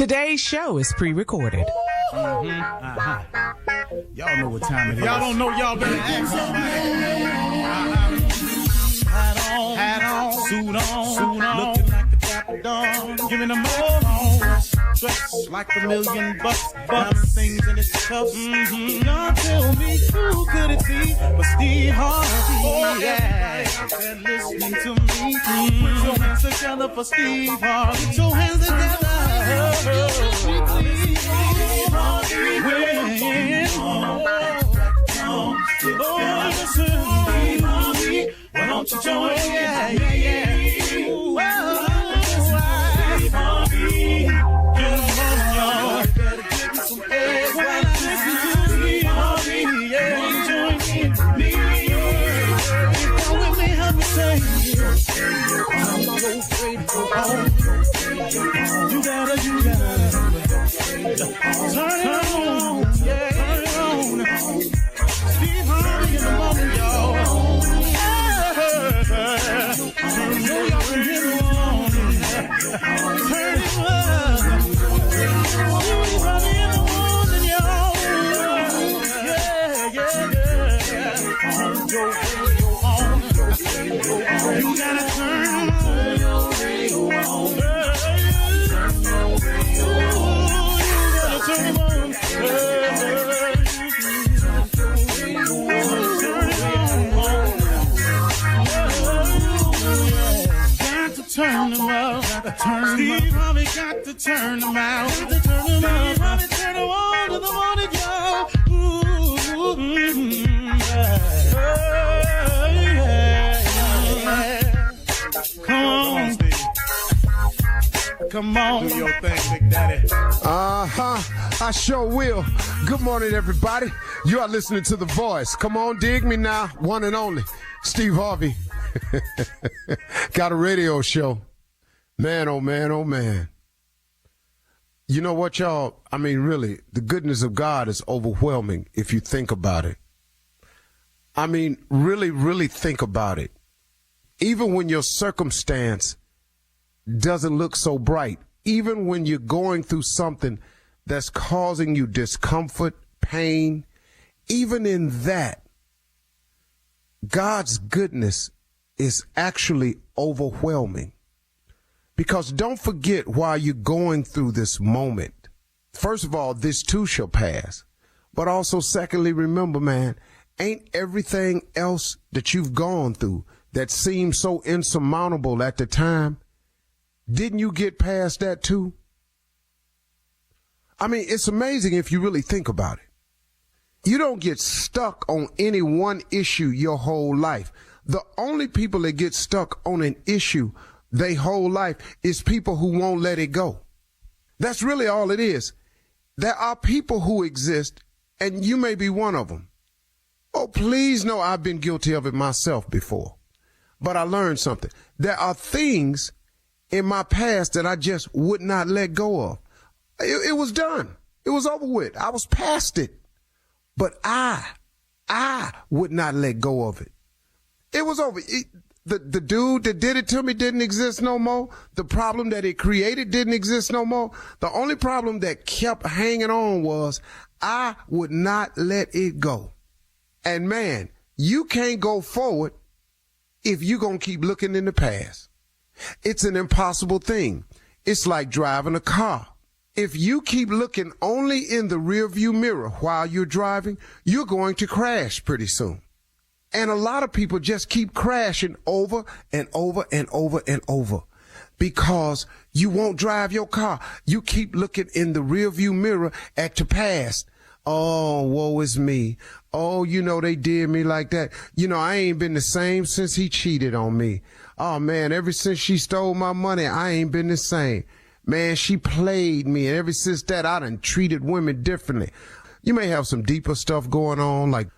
Today's show is pre-recorded. Y'all know what time it is. Y'all don't know, y'all better ask somebody. Hat on, suit on, looking like the Dapper Dawn, giving them all dressed like $1,000,000 bucks, things in its cuffs. Y'all tell me who could it be but Steve Harvey? Oh, yeah, everybody listening to me. Put your hands together for Steve Harvey. Put your hands together. Why don't you join? Yeah. Better give me some eggs while I listen to Steve Harvey. Join me. Come with me, help me say. I'm not afraid to go home. You gotta turn it on. Turn it on. Steve Harvey in the morning, y'all. You gotta turn your radio on. Turn them out. Steve Harvey got to turn them out. Steve Harvey turn them on to the morning, y'all. Come on, Steve. Come on. Do your thing, Big Daddy. I sure will. Good morning, everybody. You are listening to The Voice. Come on, dig me now. One and only, Steve Harvey. Got a radio show. Man, oh man, oh man. You know what, y'all? I mean, really, the goodness of God is overwhelming if you think about it. I mean, really, really think about it. Even when your circumstance doesn't look so bright, even when you're going through something that's causing you discomfort, pain, even in that, God's goodness is actually overwhelming. Because don't forget while you're going through this moment, first of all, this too shall pass. But also, secondly, remember, man, ain't everything else that you've gone through that seemed so insurmountable at the time, didn't you get past that too? I mean, it's amazing if you really think about it. You don't get stuck on any one issue your whole life. The only people that get stuck on an issue their whole life is people who won't let it go. That's really all it is. There are people who exist, and you may be one of them. Oh, please know I've been guilty of it myself before. But I learned something. There are things in my past that I just would not let go of. It was done. It was over with. I was past it. But I would not let go of it. It was over. The dude that did it to me didn't exist no more. The problem that it created didn't exist no more. The only problem that kept hanging on was I would not let it go. And man, you can't go forward if you're going to keep looking in the past. It's an impossible thing. It's like driving a car. If you keep looking only in the rearview mirror while you're driving, you're going to crash pretty soon. And a lot of people just keep crashing over and over and over and over because you won't drive your car. You keep looking in the rearview mirror at your past. Oh, woe is me. Oh, you know, they did me like that. You know, I ain't been the same since he cheated on me. Oh, man, ever since she stole my money, I ain't been the same. Man, she played me. And ever since that, I done treated women differently. You may have some deeper stuff going on,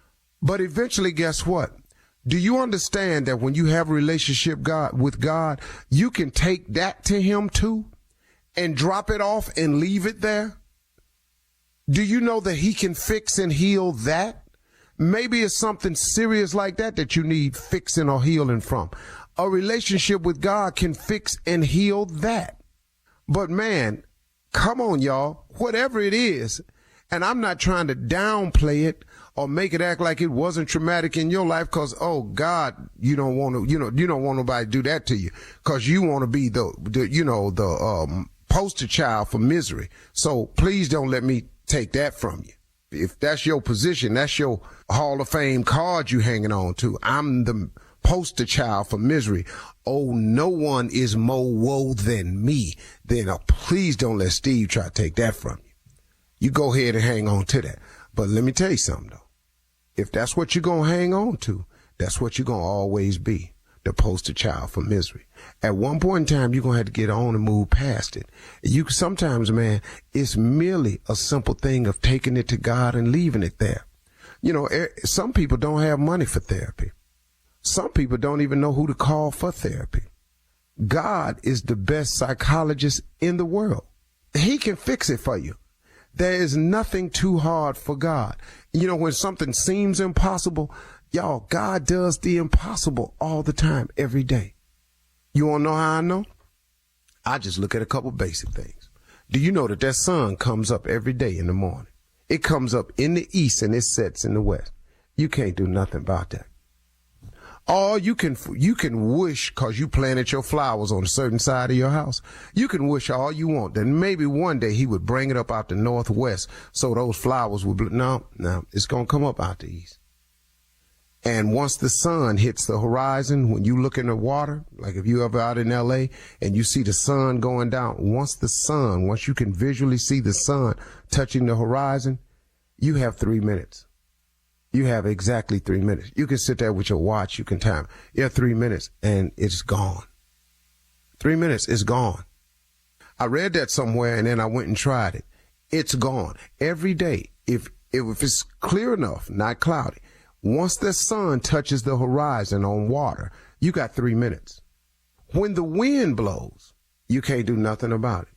but eventually, guess what? Do you understand that when you have a relationship with God, you can take that to him too and drop it off and leave it there? Do you know that he can fix and heal that? Maybe it's something serious like that you need fixing or healing from. A relationship with God can fix and heal that. But man, Come on, y'all. Whatever it is. And I'm not trying to downplay it or make it act like it wasn't traumatic in your life because, oh, God, you don't want to, you don't want nobody to do that to you because you want to be the poster child for misery. So please don't let me take that from you. If that's your position, that's your Hall of Fame card you hanging on to. I'm the poster child for misery. Oh, no one is more woe than me. Then please don't let Steve try to take that from you. You go ahead and hang on to that. But let me tell you something, though. If that's what you're going to hang on to, that's what you're going to always be, the poster child for misery. At one point in time, you're going to have to get on and move past it. Sometimes, man, it's merely a simple thing of taking it to God and leaving it there. Some people don't have money for therapy. Some people don't even know who to call for therapy. God is the best psychologist in the world. He can fix it for you. There is nothing too hard for God. When something seems impossible, y'all, God does the impossible all the time, every day. You want to know how I know? I just look at a couple basic things. Do you know that sun comes up every day in the morning? It comes up in the east and it sets in the west. You can't do nothing about that. Or you can wish, because you planted your flowers on a certain side of your house. You can wish all you want that maybe one day he would bring it up out the northwest so those flowers would no, it's going to come up out the east. And once the sun hits the horizon, when you look in the water, like if you ever out in LA and you see the sun going down, once you can visually see the sun touching the horizon, you have 3 minutes. You have exactly 3 minutes. You can sit there with your watch. You can time. You have 3 minutes and it's gone. 3 minutes is gone. I read that somewhere and then I went and tried it. It's gone. Every day, if it's clear enough, not cloudy, once the sun touches the horizon on water, you got 3 minutes. When the wind blows, you can't do nothing about it.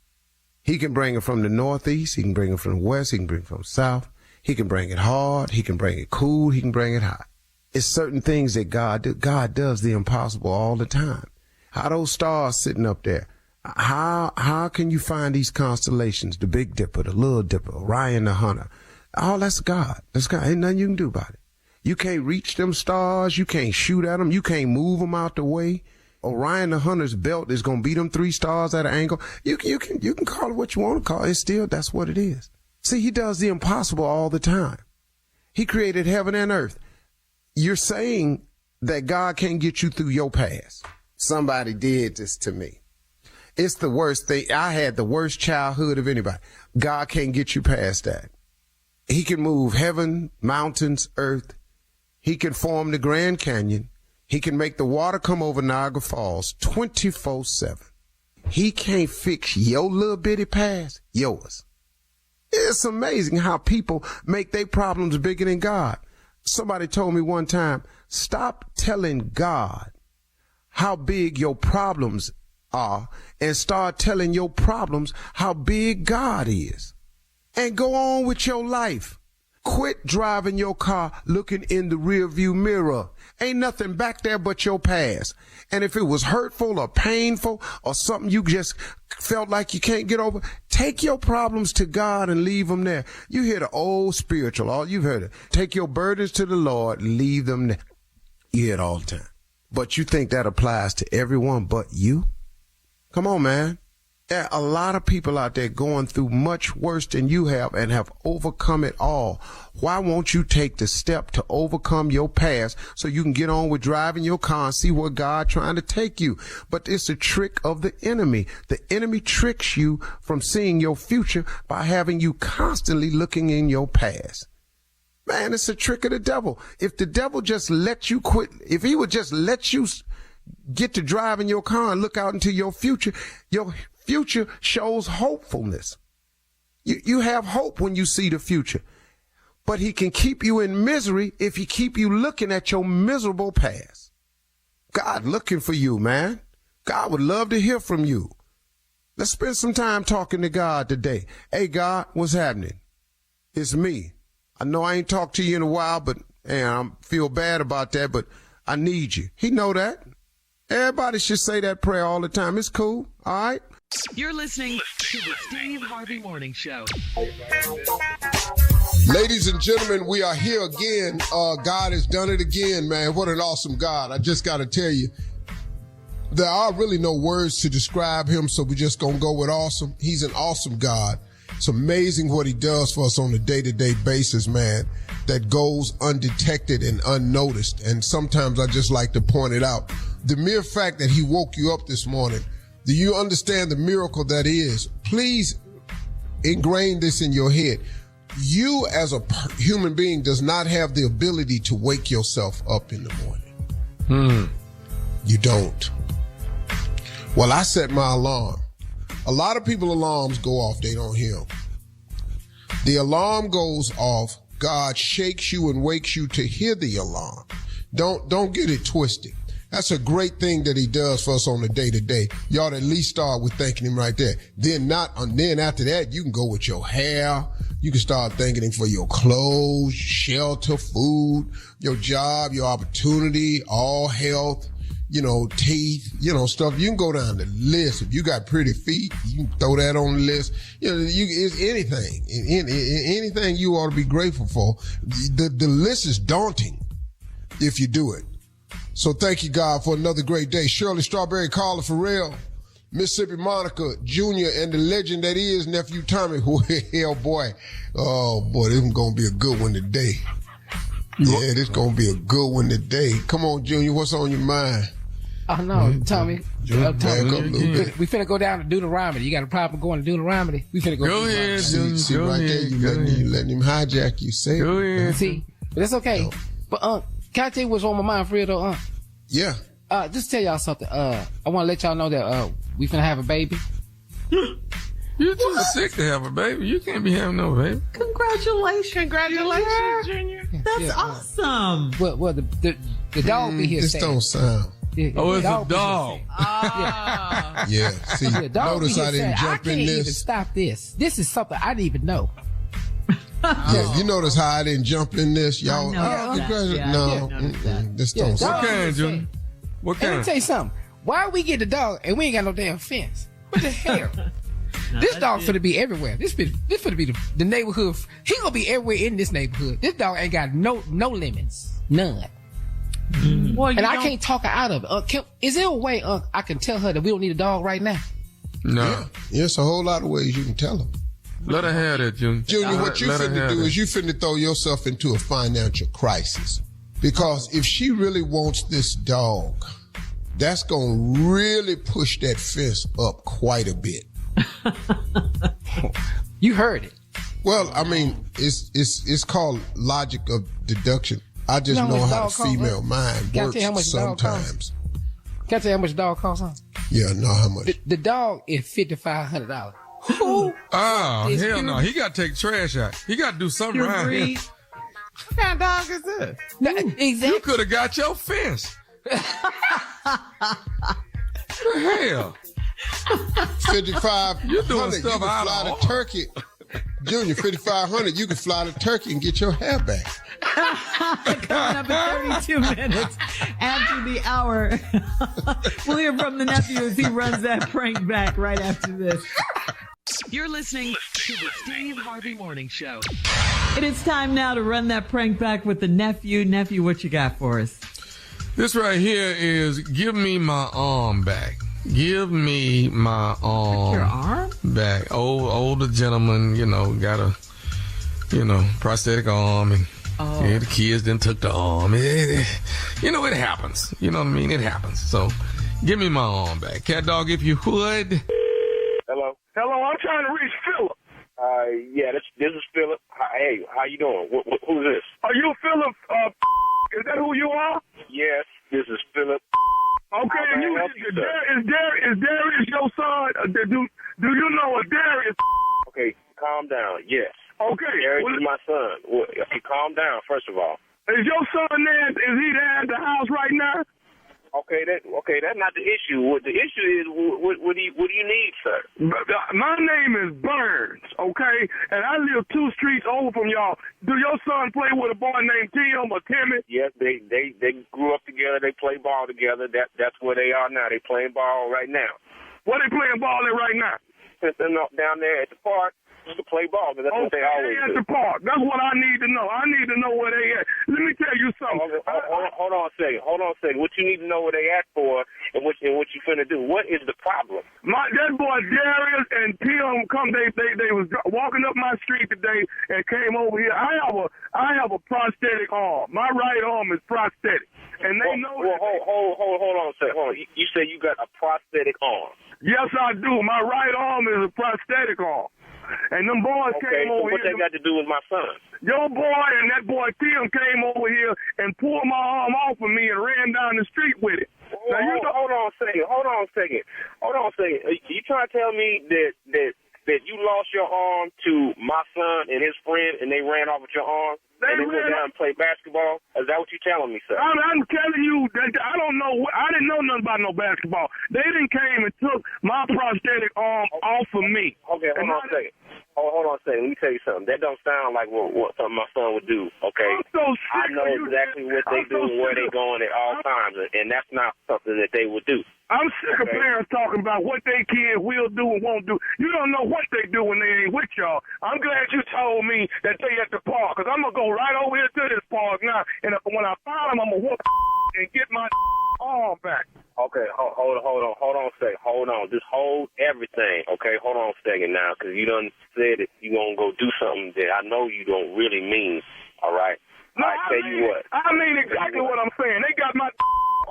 He can bring it from the northeast. He can bring it from the west. He can bring it from the south. He can bring it hard. He can bring it cool. He can bring it hot. It's certain things that God does the impossible all the time. How those stars sitting up there? How can you find these constellations? The Big Dipper, the Little Dipper, Orion the Hunter. Oh, that's God. That's God. Ain't nothing you can do about it. You can't reach them stars. You can't shoot at them. You can't move them out the way. Orion the Hunter's belt is going to beat them 3 stars at an angle. You can call it what you want to call it. It's still, that's what it is. See, he does the impossible all the time. He created heaven and earth. You're saying that God can't get you through your past. Somebody did this to me. It's the worst thing. I had the worst childhood of anybody. God can't get you past that. He can move heaven, mountains, earth. He can form the Grand Canyon. He can make the water come over Niagara Falls 24/7. He can't fix your little bitty past, yours. It's amazing how people make their problems bigger than God. Somebody told me one time, stop telling God how big your problems are and start telling your problems how big God is. And go on with your life. Quit driving your car looking in the rearview mirror. Ain't nothing back there but your past. And if it was hurtful or painful or something you just felt like you can't get over, take your problems to God and leave them there. You hear the old spiritual, all you've heard it. Take your burdens to the Lord, leave them there. You hear it all the time. But you think that applies to everyone but you? Come on, man. There are a lot of people out there going through much worse than you have and have overcome it all. Why won't you take the step to overcome your past so you can get on with driving your car and see where God's trying to take you? But it's a trick of the enemy. The enemy tricks you from seeing your future by having you constantly looking in your past. Man, it's a trick of the devil. If the devil just let you quit, if he would just let you get to driving your car and look out into your future shows hopefulness. You have hope when you see the future. But he can keep you in misery if he keep you looking at your miserable past. God looking for you, man. God would love to hear from you. Let's spend some time talking to God today. Hey, God, what's happening? It's me. I know I ain't talked to you in a while, but I feel bad about that, but I need you. He know that. Everybody should say that prayer all the time. It's cool. All right. You're listening to the Steve Harvey Morning Show. Ladies and gentlemen, we are here again. God has done it again, man. What an awesome God. I just got to tell you, there are really no words to describe him, so we're just going to go with awesome. He's an awesome God. It's amazing what he does for us on a day-to-day basis, man, that goes undetected and unnoticed. And sometimes I just like to point it out. The mere fact that he woke you up this morning, do you understand the miracle that is? Please ingrain this in your head. You as a human being does not have the ability to wake yourself up in the morning. You don't. Well, I set my alarm. A lot of people alarms go off, they don't hear them. The alarm goes off, God shakes you and wakes you to hear the alarm. Don't get it twisted. That's a great thing that he does for us on the day-to-day. You ought to at least start with thanking him right there. Then after that, you can go with your hair. You can start thanking him for your clothes, shelter, food, your job, your opportunity, all health, teeth, stuff. You can go down the list. If you got pretty feet, you can throw that on the list. It's anything. Anything you ought to be grateful for. The list is daunting if you do it. So thank you, God, for another great day. Shirley Strawberry, Carla Farrell, Mississippi Monica Jr., and the legend that is Nephew Tommy. Hell, boy. Oh, boy, this is going to be a good one today. Yeah, this is going to be a good one today. Come on, Junior, what's on your mind? Oh, no, Tommy. Back up a little bit. We finna go down to Deuteronomy. You got a problem going to Deuteronomy? We finna go ahead, Junior. See right there, you letting him hijack you. Say go ahead. See, but that's okay. No. But, can I tell you what's on my mind for real, though, Yeah. Just tell y'all something. I want to let y'all know that we finna have a baby. You're too sick to have a baby. You can't be having no baby. Congratulations, Junior. That's awesome. Well, the dog be here. This don't sound. Yeah, it's a dog. Yeah. See, notice I didn't jump in this. I can't even stop this. This is something I didn't even know. Yeah, you notice how I didn't jump in this, y'all. This don't sound. What kind, Junior? What kind? Let me tell you something. Why we get the dog and we ain't got no damn fence? What the hell? This dog finna be everywhere. This finna be the neighborhood. He gonna be everywhere in this neighborhood. This dog ain't got no limits, none. Well, and I can't talk her out of it. Is there a way I can tell her that we don't need a dog right now? No. Yeah, it's a whole lot of ways you can tell her. Let her have that, Junior. Junior, what you finna do is you finna throw yourself into a financial crisis. Because if she really wants this dog, that's gonna really push that fence up quite a bit. You heard it. Well, I mean, it's called logic of deduction. I just know how the female mind works sometimes. Can I tell you how much the dog costs? Yeah, no, how much? The dog is $5,500. Oh, hell no. He got to take trash out. He got to do something around here. What kind of dog is this? Exactly. You could have got your fence. The hell? 5,500. You're doing you stuff can out fly of to Turkey. Junior, 5,500. You can fly to Turkey and get your hair back. Coming up in 32 minutes after the hour. We'll hear from the nephew as he runs that prank back right after this. You're listening to the Steve Harvey Morning Show. It is time now to run that prank back with the nephew. Nephew, what you got for us? This right here is give me my arm back. Give me my arm, your arm back. Older gentleman, got a, prosthetic arm, and the kids then took the arm. It happens. You know what I mean? It happens. So, give me my arm back, cat dog, if you would. Hello, I'm trying to reach Philip. Yeah, this is Philip. Hey, how you doing? Who's this? Are you Philip? Is that who you are? Yes, this is Philip. Okay, and is Darius your son? Do you know a Darius? Okay, calm down. Yes. Okay. Darius is my son. Well, calm down, first of all. Is your son there? Is he there at the house right now? Okay, that's not the issue. What the issue is, what do you need, sir? My name is Burns, okay? And I live 2 streets over from y'all. Do your son play with a boy named Tim or Timmy? Yes, they grew up together. They play ball together. That's where they are now. They playing ball right now. Where they playing ball at right now? Down there at the park. To play ball, because that's what they always do. At the park. That's what I need to know. I need to know where they at. Let me tell you something. Hold on a second. What you need to know where they at for, and what you finna do. What is the problem? That boy Darius and Tim they was walking up my street today and came over here. I have a prosthetic arm. My right arm is prosthetic, and they know. Hold on a second. Hold on. You say you got a prosthetic arm? Yes, I do. My right arm is a prosthetic arm. And them boys came over here. What they got to do with my son? Your boy and that boy Tim came over here and pulled my arm off of me and ran down the street with it. Hold on a second. You trying to tell me that you lost your arm to my son and his friend and they ran off with your arm? They went down and played basketball? Is that what you telling me, sir? I'm telling you that I don't know. I didn't know nothing about no basketball. They didn't came and took my prosthetic arm off of me. Okay, hold on a second. Hold on a second. Let me tell you something. That don't sound like what something my son would do, okay? I know exactly what they do and where they going at all times, and that's not something that they would do. I'm sick of parents talking about what their kids will do and won't do. You don't know what they do when they ain't with y'all. I'm glad you told me that they at the park, because I'm going to go right over here to this park now, and when I find them, I'm going to whoop and get my arm back. Okay, hold on a second. Hold on. Just hold everything, okay? Hold on a second now, because you done said that you going to go do something that I know you don't really mean, all right? No, I mean exactly what I'm saying. They got my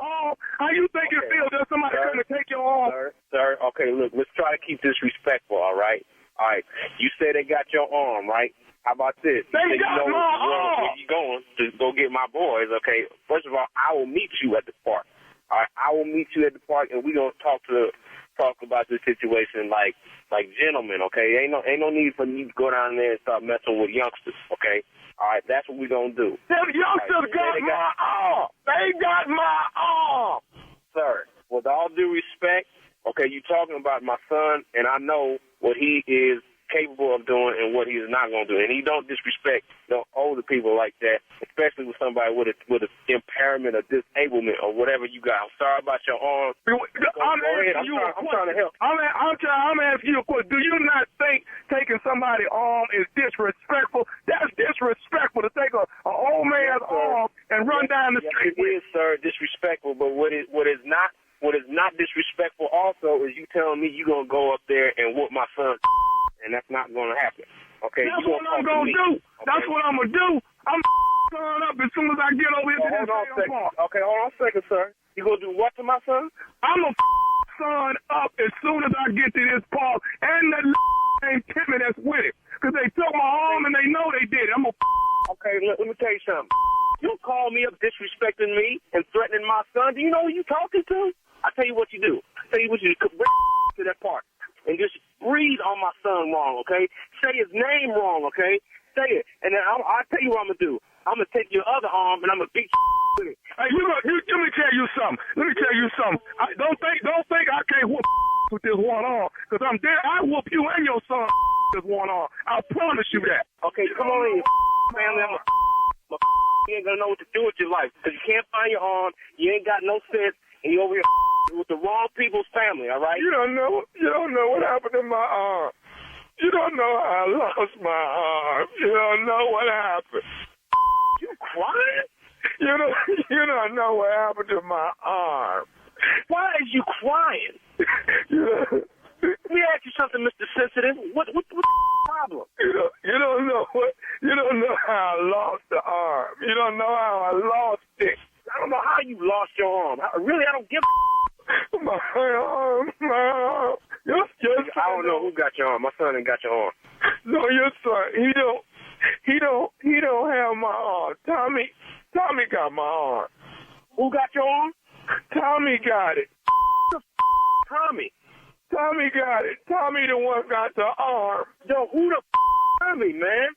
arm. How you think it feels that somebody coming to take your arm? Sir, okay, look, let's try to keep this respectful, all right? All right, you say they got your arm, right? How about this? They got my arm. Where you going to go get my boys, okay? First of all, I will meet you at the park. All right, I will meet you at the park, and we're going to talk about this situation like gentlemen, okay? Ain't no need for you to go down there and start messing with youngsters, okay? All right, that's what we're going to do. Them youngsters got my arm. They got my arm. Sir, with all due respect, okay, you're talking about my son, and I know what he is capable of doing and what he's not going to do. And he don't disrespect older people like that, especially with somebody with an impairment or disablement or whatever you got. I'm sorry about your arm. I'm trying to help. I'm asking you a question. Do you not think taking somebody's arm is disrespectful? That's disrespectful to take an old man's arm and run down the street. It is, sir, disrespectful. But what is not disrespectful also is you telling me you're going to go up there and whoop my son. And that's not going to happen. Okay? That's what I'm going to do. Okay? That's what I'm going to do. I'm son up as soon as I get over here to this park. Okay, hold on a second, sir. You going to do what to my son? I'm going to son up as soon as I get to this park. And the named Timmy that's with it. Because they took my arm and they know they did it. I'm going to Okay, let me tell you something. You call me up disrespecting me and threatening my son. Do you know who you talking to? I'll tell you what you do. Bring to that park. And just breathe on my son wrong, okay? Say his name wrong, okay? Say it. And then I'll tell you what I'm going to do. I'm going to take your other arm and I'm going to beat with it. Hey, let me tell you something. Don't think I can't whoop with this one arm. Because I'm there. I whoop you and your son with this one arm. I promise you that. Okay, come on in, family. You ain't going to know what to do with your life. Because you can't find your arm. You ain't got no sense. And you over here with the wrong people's family, all right? You don't know what happened to my arm. You don't know how I lost my arm. You don't know what happened. You crying? You don't know what happened to my arm. Why are you crying? Let me ask you something, Mr. Sensitive. What's the problem? You don't know how I lost the arm. You don't know how I lost it. I don't know how you lost your arm. I don't give a my arm. I don't know who got your arm. My son ain't got your arm. No, your son. He don't have my arm. Tommy got my arm. Who got your arm? Tommy got it. Tommy got it. Tommy the one got the arm. Yo, who the Tommy, man?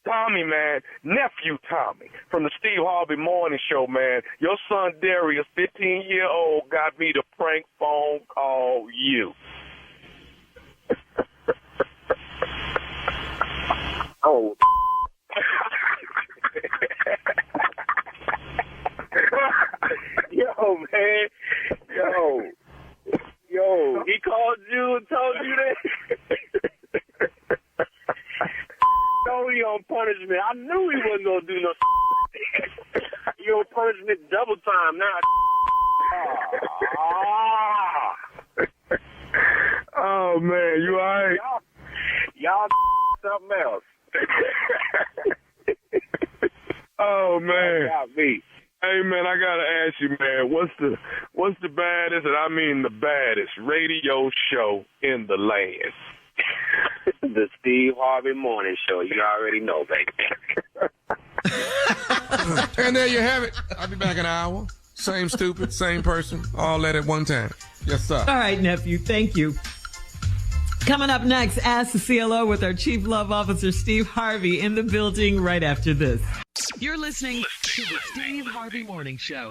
Tommy, man, Nephew Tommy from the Steve Harvey Morning Show, man. Your son Darius, 15-year-old, got me to prank phone call you. Oh. Yo, man. Yo, he called he on punishment. I knew he wasn't gonna do no. You on punishment double time now. Oh man, you alright? Y'all something else. Oh man. Hey man, I gotta ask you, man, what's the baddest, and I mean the baddest radio show in the land? The Steve Harvey Morning Show. You already know, baby. And there you have it. I'll be back in an hour. Same stupid, same person, all that at one time. Yes, sir. All right, nephew. Thank you. Coming up next, Ask the CLO with our Chief Love Officer, Steve Harvey, in the building right after this. You're listening to the Steve Harvey Morning Show.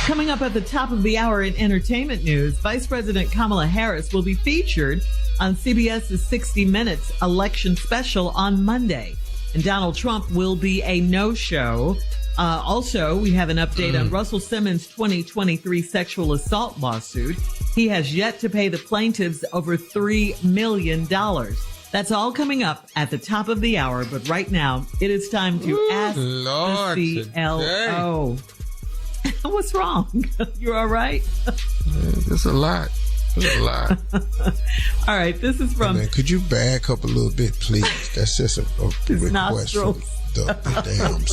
Coming up at the top of the hour in entertainment news, Vice President Kamala Harris will be featured on CBS's 60 Minutes election special on Monday. And Donald Trump will be a no-show. Also, we have an update on Russell Simmons' 2023 sexual assault lawsuit. He has yet to pay the plaintiffs over $3 million. That's all coming up at the top of the hour. But right now, it is time to ask Lord, the CLO. What's wrong? You all right? It's a lot. It's a lot. All right, this is from... Hey man, could you back up a little bit, please? That's just a request from the damn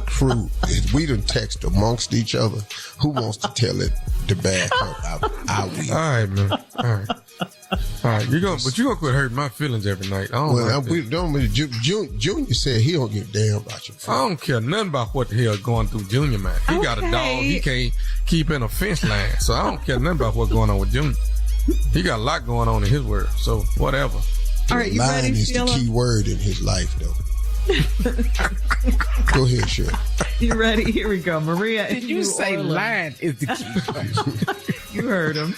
crew. We done text amongst each other. Who wants to tell it to back up? I will. All right, man. All right. You're gonna quit hurting my feelings every night. Junior said he don't give a damn about your feelings. I don't care nothing about what the hell going through Junior, man. He got a dog. He can't keep in a fence line. So I don't care nothing about what's going on with Junior. He got a lot going on in his world. So whatever. All right, you ready, lying is the key word in his life, though. Go ahead, Shirley. You ready? Here we go. Maria. Did you say lying is the key? You heard him.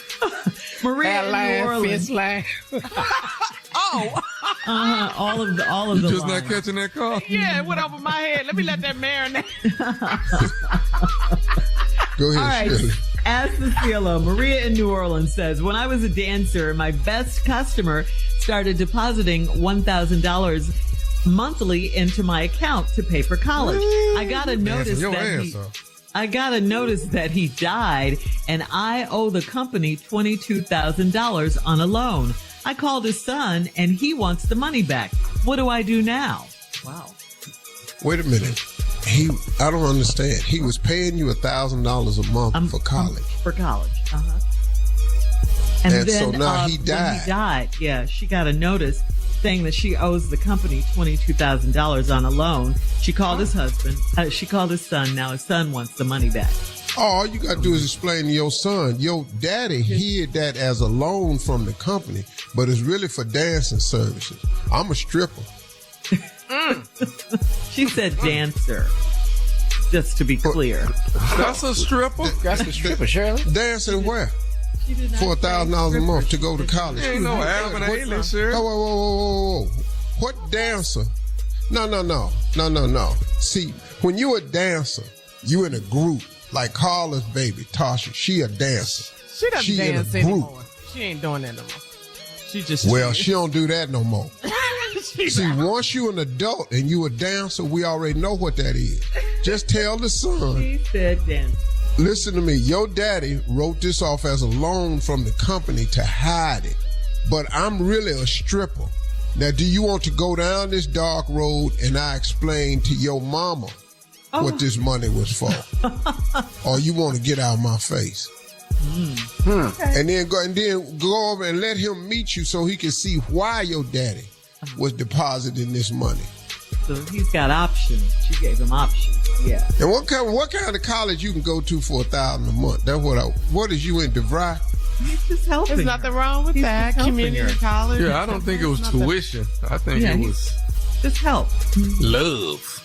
Maria in New Orleans. Line. All of the You just lines. not catching that call? Yeah, it went over my head. Let me let that marinate. Go ahead, All right. Shirley. Ask the CLO. Maria in New Orleans says, when I was a dancer, my best customer started depositing $1,000 monthly into my account to pay for college. I got a notice that he died, and I owe the company $22,000 on a loan. I called his son, and he wants the money back. What do I do now? Wow. Wait a minute. I don't understand. He was paying you $1,000 a month for college. For college. Uh-huh. And then, so now he died. When he died, yeah, she got a notice saying that she owes the company $22,000 on a loan. She called his husband. She called his son. Now his son wants the money back. All you got to do is explain to your son, your daddy hid that as a loan from the company, but it's really for dancing services. I'm a stripper. She said dancer, just to be clear. That's a stripper? That's a stripper, Shirley. Dancing where? For $1,000 a month to go to college. Ain't no Alvin Ailey, sir. Whoa. What dancer? No. See, when you a dancer, you in a group. Like Carla's baby, Tasha, she a dancer. She doesn't dance anymore. She ain't doing that no more. She just... Well, she don't do that no more. See, once you an adult and you a dancer, we already know what that is. Just tell the son. She said dance. Listen to me. Your daddy wrote this off as a loan from the company to hide it. But I'm really a stripper. Now, do you want to go down this dark road and I explain to your mama what this money was for? Or you want to get out of my face? Okay. And then go over and let him meet you so he can see why your daddy was depositing this money. So he's got options. She gave him options. Yeah. And what kind of college you can go to for $1,000 a month? That's what is you in DeVry? He's just helping. There's nothing wrong with that. Community college. Yeah, I don't think it was tuition. I think it was just help. Love.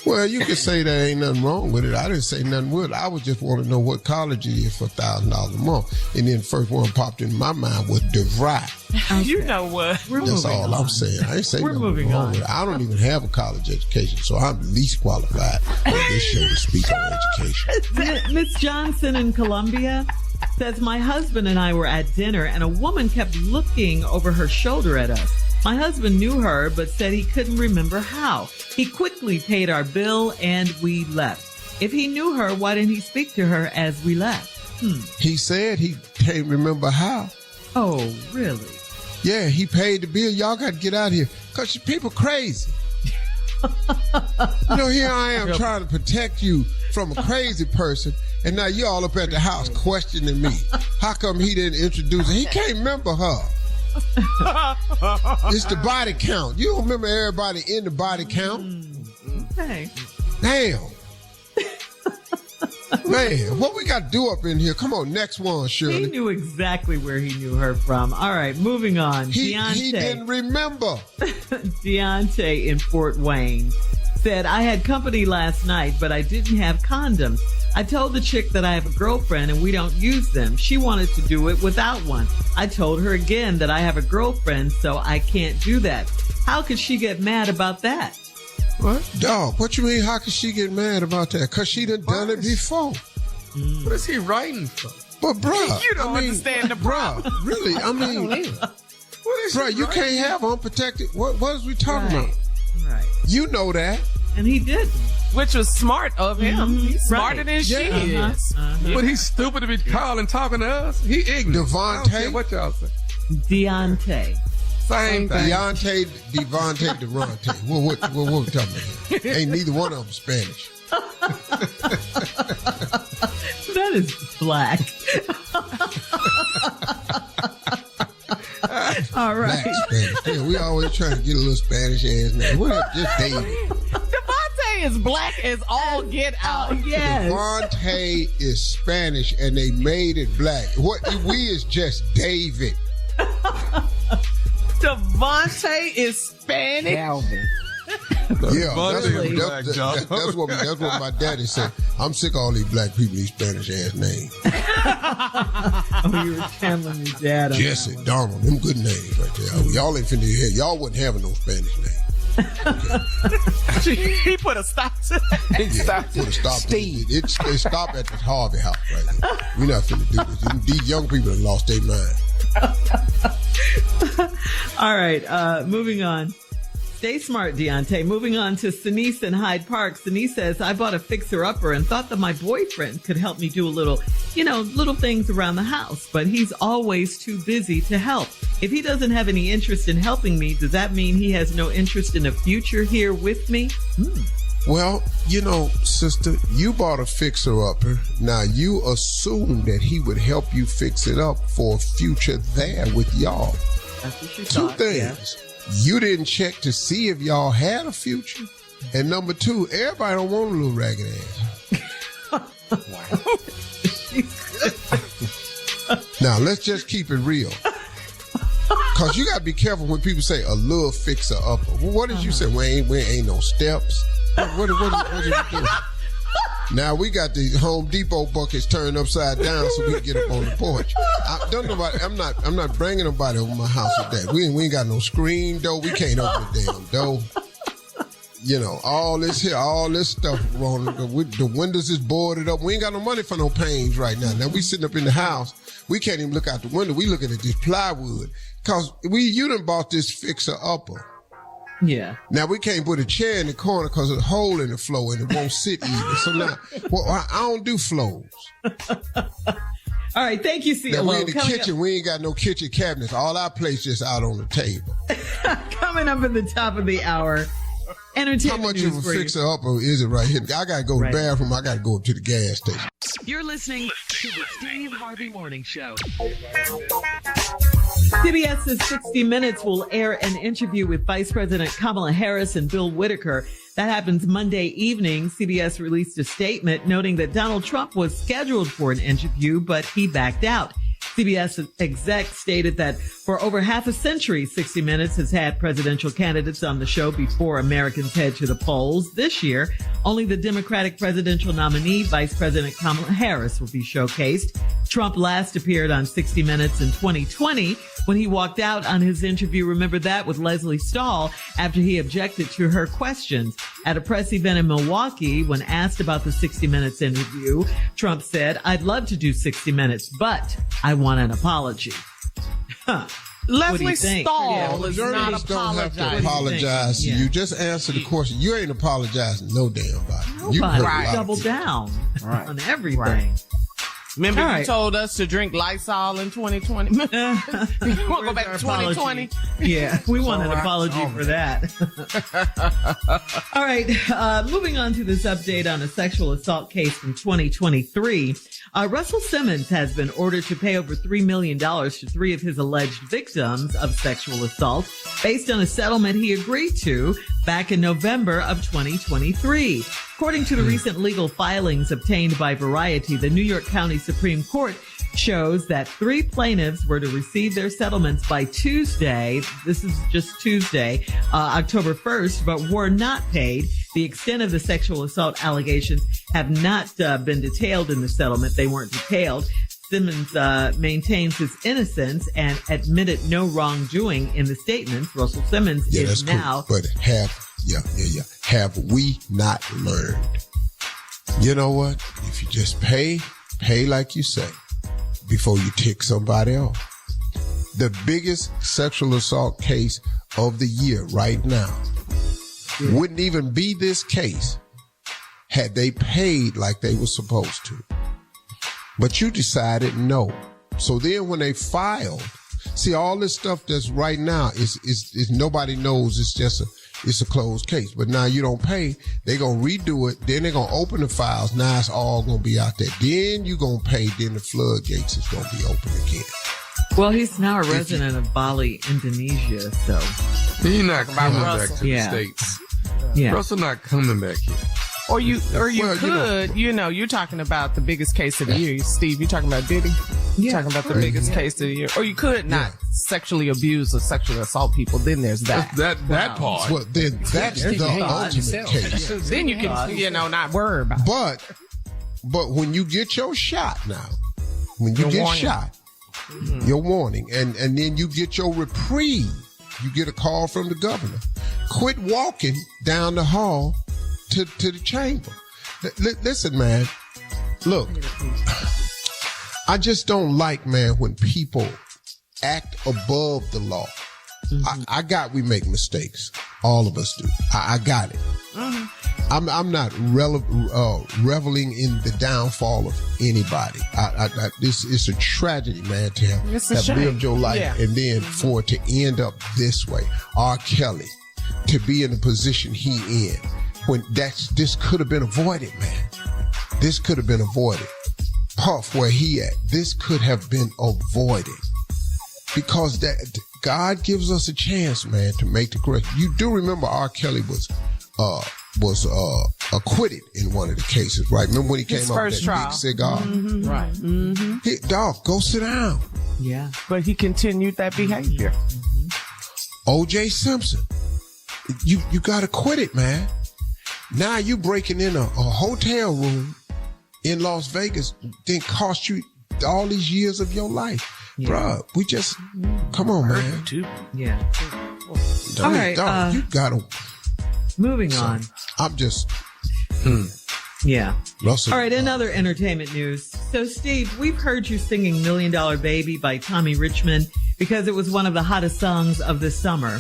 Well, you could say there ain't nothing wrong with it. I didn't say nothing with it. I was just want to know what college it is for $1,000 a month. And then the first one popped in my mind was DeVry. Okay. You know what? That's all I'm saying. I ain't saying nothing wrong with it. I don't even have a college education, so I'm the least qualified on this show to speak on education. Miss Johnson in Columbia says, my husband and I were at dinner and a woman kept looking over her shoulder at us. My husband knew her, but said he couldn't remember how. He quickly paid our bill and we left. If he knew her, why didn't he speak to her as we left? He said he can't remember how. Oh, really? Yeah, he paid the bill. Y'all got to get out of here. Because people crazy. Here I am trying to protect you from a crazy person, and now you all up at the house questioning me. How come he didn't introduce her? He can't remember her. It's the body count. You don't remember everybody in the body count? Okay. Damn. Man, what we got to do up in here? Come on, next one, Shirley. He knew exactly where he knew her from. All right, moving on. He didn't remember. Deontay in Fort Wayne said, I had company last night, but I didn't have condoms. I told the chick that I have a girlfriend and we don't use them. She wanted to do it without one. I told her again that I have a girlfriend, so I can't do that. How could she get mad about that? What? Dog, what you mean, how could she get mad about that? Because she done it before. What is he writing for? But, bruh. You don't understand the problem. Bruh, really, I mean, bruh, you can't have unprotected. What is we talking about? Right. You know that. And he didn't. Which was smart of him. He's smarter than she is. But he's stupid to be calling, talking to us. He ignorant. I don't care what y'all say. Deontay. Same thing. Devontae, Durante. What we talking about here? Ain't neither one of them Spanish. That is black. All right. Black Spanish. Yeah, we always trying to get a little Spanish ass name. What up, just David? Devontae is black as all get out. Yes. Devontae is Spanish and they made it black. What we is just David. Devontae is Spanish. Yeah, that's what my daddy said. I'm sick of all these black people, these Spanish ass names. Oh, you were telling me, Dad. Jesse, Donald, them good names right there. Y'all ain't finna hear. Y'all wasn't having no Spanish names. Okay. He put a stop to that. Put a stop to it. It stopped at the Harvey house right here. We're not finna do this. These young people have lost their mind. All right, moving on. Stay smart, Deontay. Moving on to Sinise in Hyde Park. Sinise says, I bought a fixer-upper and thought that my boyfriend could help me do a little things around the house, but he's always too busy to help. If he doesn't have any interest in helping me, does that mean he has no interest in a future here with me? Well, sister, you bought a fixer-upper. Now, you assume that he would help you fix it up for a future there with y'all. That's what you Two thought, things. yeah. You didn't check to see if y'all had a future. And number two, everybody don't want a little ragged ass. Now, let's just keep it real. Because you got to be careful when people say a little fixer-upper. Well, what did you say? We ain't no steps. What did you do? Now we got the Home Depot buckets turned upside down so we can get up on the porch. I'm not bringing nobody over my house with that. We ain't got no screen door. We can't open the damn door. All this stuff wrong. The windows is boarded up. We ain't got no money for no panes right now. Now we sitting up in the house. We can't even look out the window. We looking at this plywood because you done bought this fixer upper. Yeah. Now we can't put a chair in the corner because there's a hole in the floor and it won't sit either. So now, I don't do floors. All right, thank you, CLO. Now we in the kitchen. We ain't got no kitchen cabinets. All our plates just out on the table. Coming up at the top of the hour, entertainment How much news of a for you. fixer-upper is it right here? I got to go to the bathroom. I got to go up to the gas station. You're listening to the Steve Harvey Morning Show. CBS's 60 Minutes will air an interview with Vice President Kamala Harris and Bill Whitaker. That happens Monday evening. CBS released a statement noting that Donald Trump was scheduled for an interview, but he backed out. CBS exec stated that for over half a century, 60 Minutes has had presidential candidates on the show before Americans head to the polls. This year, only the Democratic presidential nominee, Vice President Kamala Harris, will be showcased. Trump last appeared on 60 Minutes in 2020 when he walked out on his interview, remember that, with Leslie Stahl after he objected to her questions. At a press event in Milwaukee, when asked about the 60 Minutes interview, Trump said, I'd love to do 60 Minutes, but I want an apology. Leslie think? Stahl Yeah, is journalists not don't have to apologizing. apologize to Yeah. you. Just answer the question. You ain't apologizing no damn body. You Nobody. hurt a lot of Double people. down Right. on everything. Right. Remember All you right. told us to drink Lysol in 2020? You want to go back to 2020? Yeah, we want an All right. apology for that. All right, moving on to this update on a sexual assault case from 2023. Russell Simmons has been ordered to pay over $3 million to 3 of his alleged victims of sexual assault based on a settlement he agreed to back in November of 2023. According to the recent legal filings obtained by Variety, the New York County Supreme Court shows that 3 plaintiffs were to receive their settlements by Tuesday. This is just Tuesday, October 1st, but were not paid. The extent of the sexual assault allegations have not been detailed in the settlement. They weren't detailed. Simmons maintains his innocence and admitted no wrongdoing in the statements. Russell Simmons Yeah, is that's now cool. But have we not learned? You know what? If you just pay like you say before you tick somebody off. The biggest sexual assault case of the year right now wouldn't even be this case had they paid like they were supposed to. But you decided no. So then when they filed, see all this stuff that's right now is nobody knows. It's a closed case. But now you don't pay, they're going to redo it. Then they're going to open the files. Now it's all going to be out there. Then you're going to pay. Then the floodgates is going to be open again. Well, he's now a resident of Bali, Indonesia, so. He's not coming back Russell. to the Yeah. States. Yeah. Russell not coming back here. Or you Well, could, you're talking about the biggest case of the year. Steve, you're talking about Diddy? You're talking about the biggest case of the year. Or you could not sexually abuse or sexually assault people. Then there's that. That part. Well, then that's There's the the ultimate yourself. case. Then you can, not worry about it. But when you get your shot now, when you Your get warning. shot, your warning, and then you get your reprieve, you get a call from the governor. Quit walking down the hall to the chamber. Listen, man, look, I just don't like, man, when people act above the law. I got we make mistakes. All of us do. I got it. I'm not reveling in the downfall of anybody. This is a tragedy, man, to It's a have shame. lived your life Yeah. and then for it to end up this way. R. Kelly, to be in the position he in, when this could have been avoided, man. This could have been avoided. Puff, where he at, this could have been avoided. Because that God gives us a chance, man, to make the correct. You do remember R. Kelly was acquitted in one of the cases, right? Remember when he came His out with first that trial. big cigar? Right. Hey, dog, go sit down. Yeah. But he continued that behavior. O.J. Simpson, you got acquitted, man. Now you breaking in a hotel room in Las Vegas, then cost you all these years of your life. Yeah. Bruh, we just, come on, man. Yeah. I All mean, right, dog, you gotta, Moving on. I'm just, Yeah. Russell. All right, another entertainment news. So, Steve, we've heard you singing $1 Million Baby by Tommy Richmond because it was one of the hottest songs of this summer.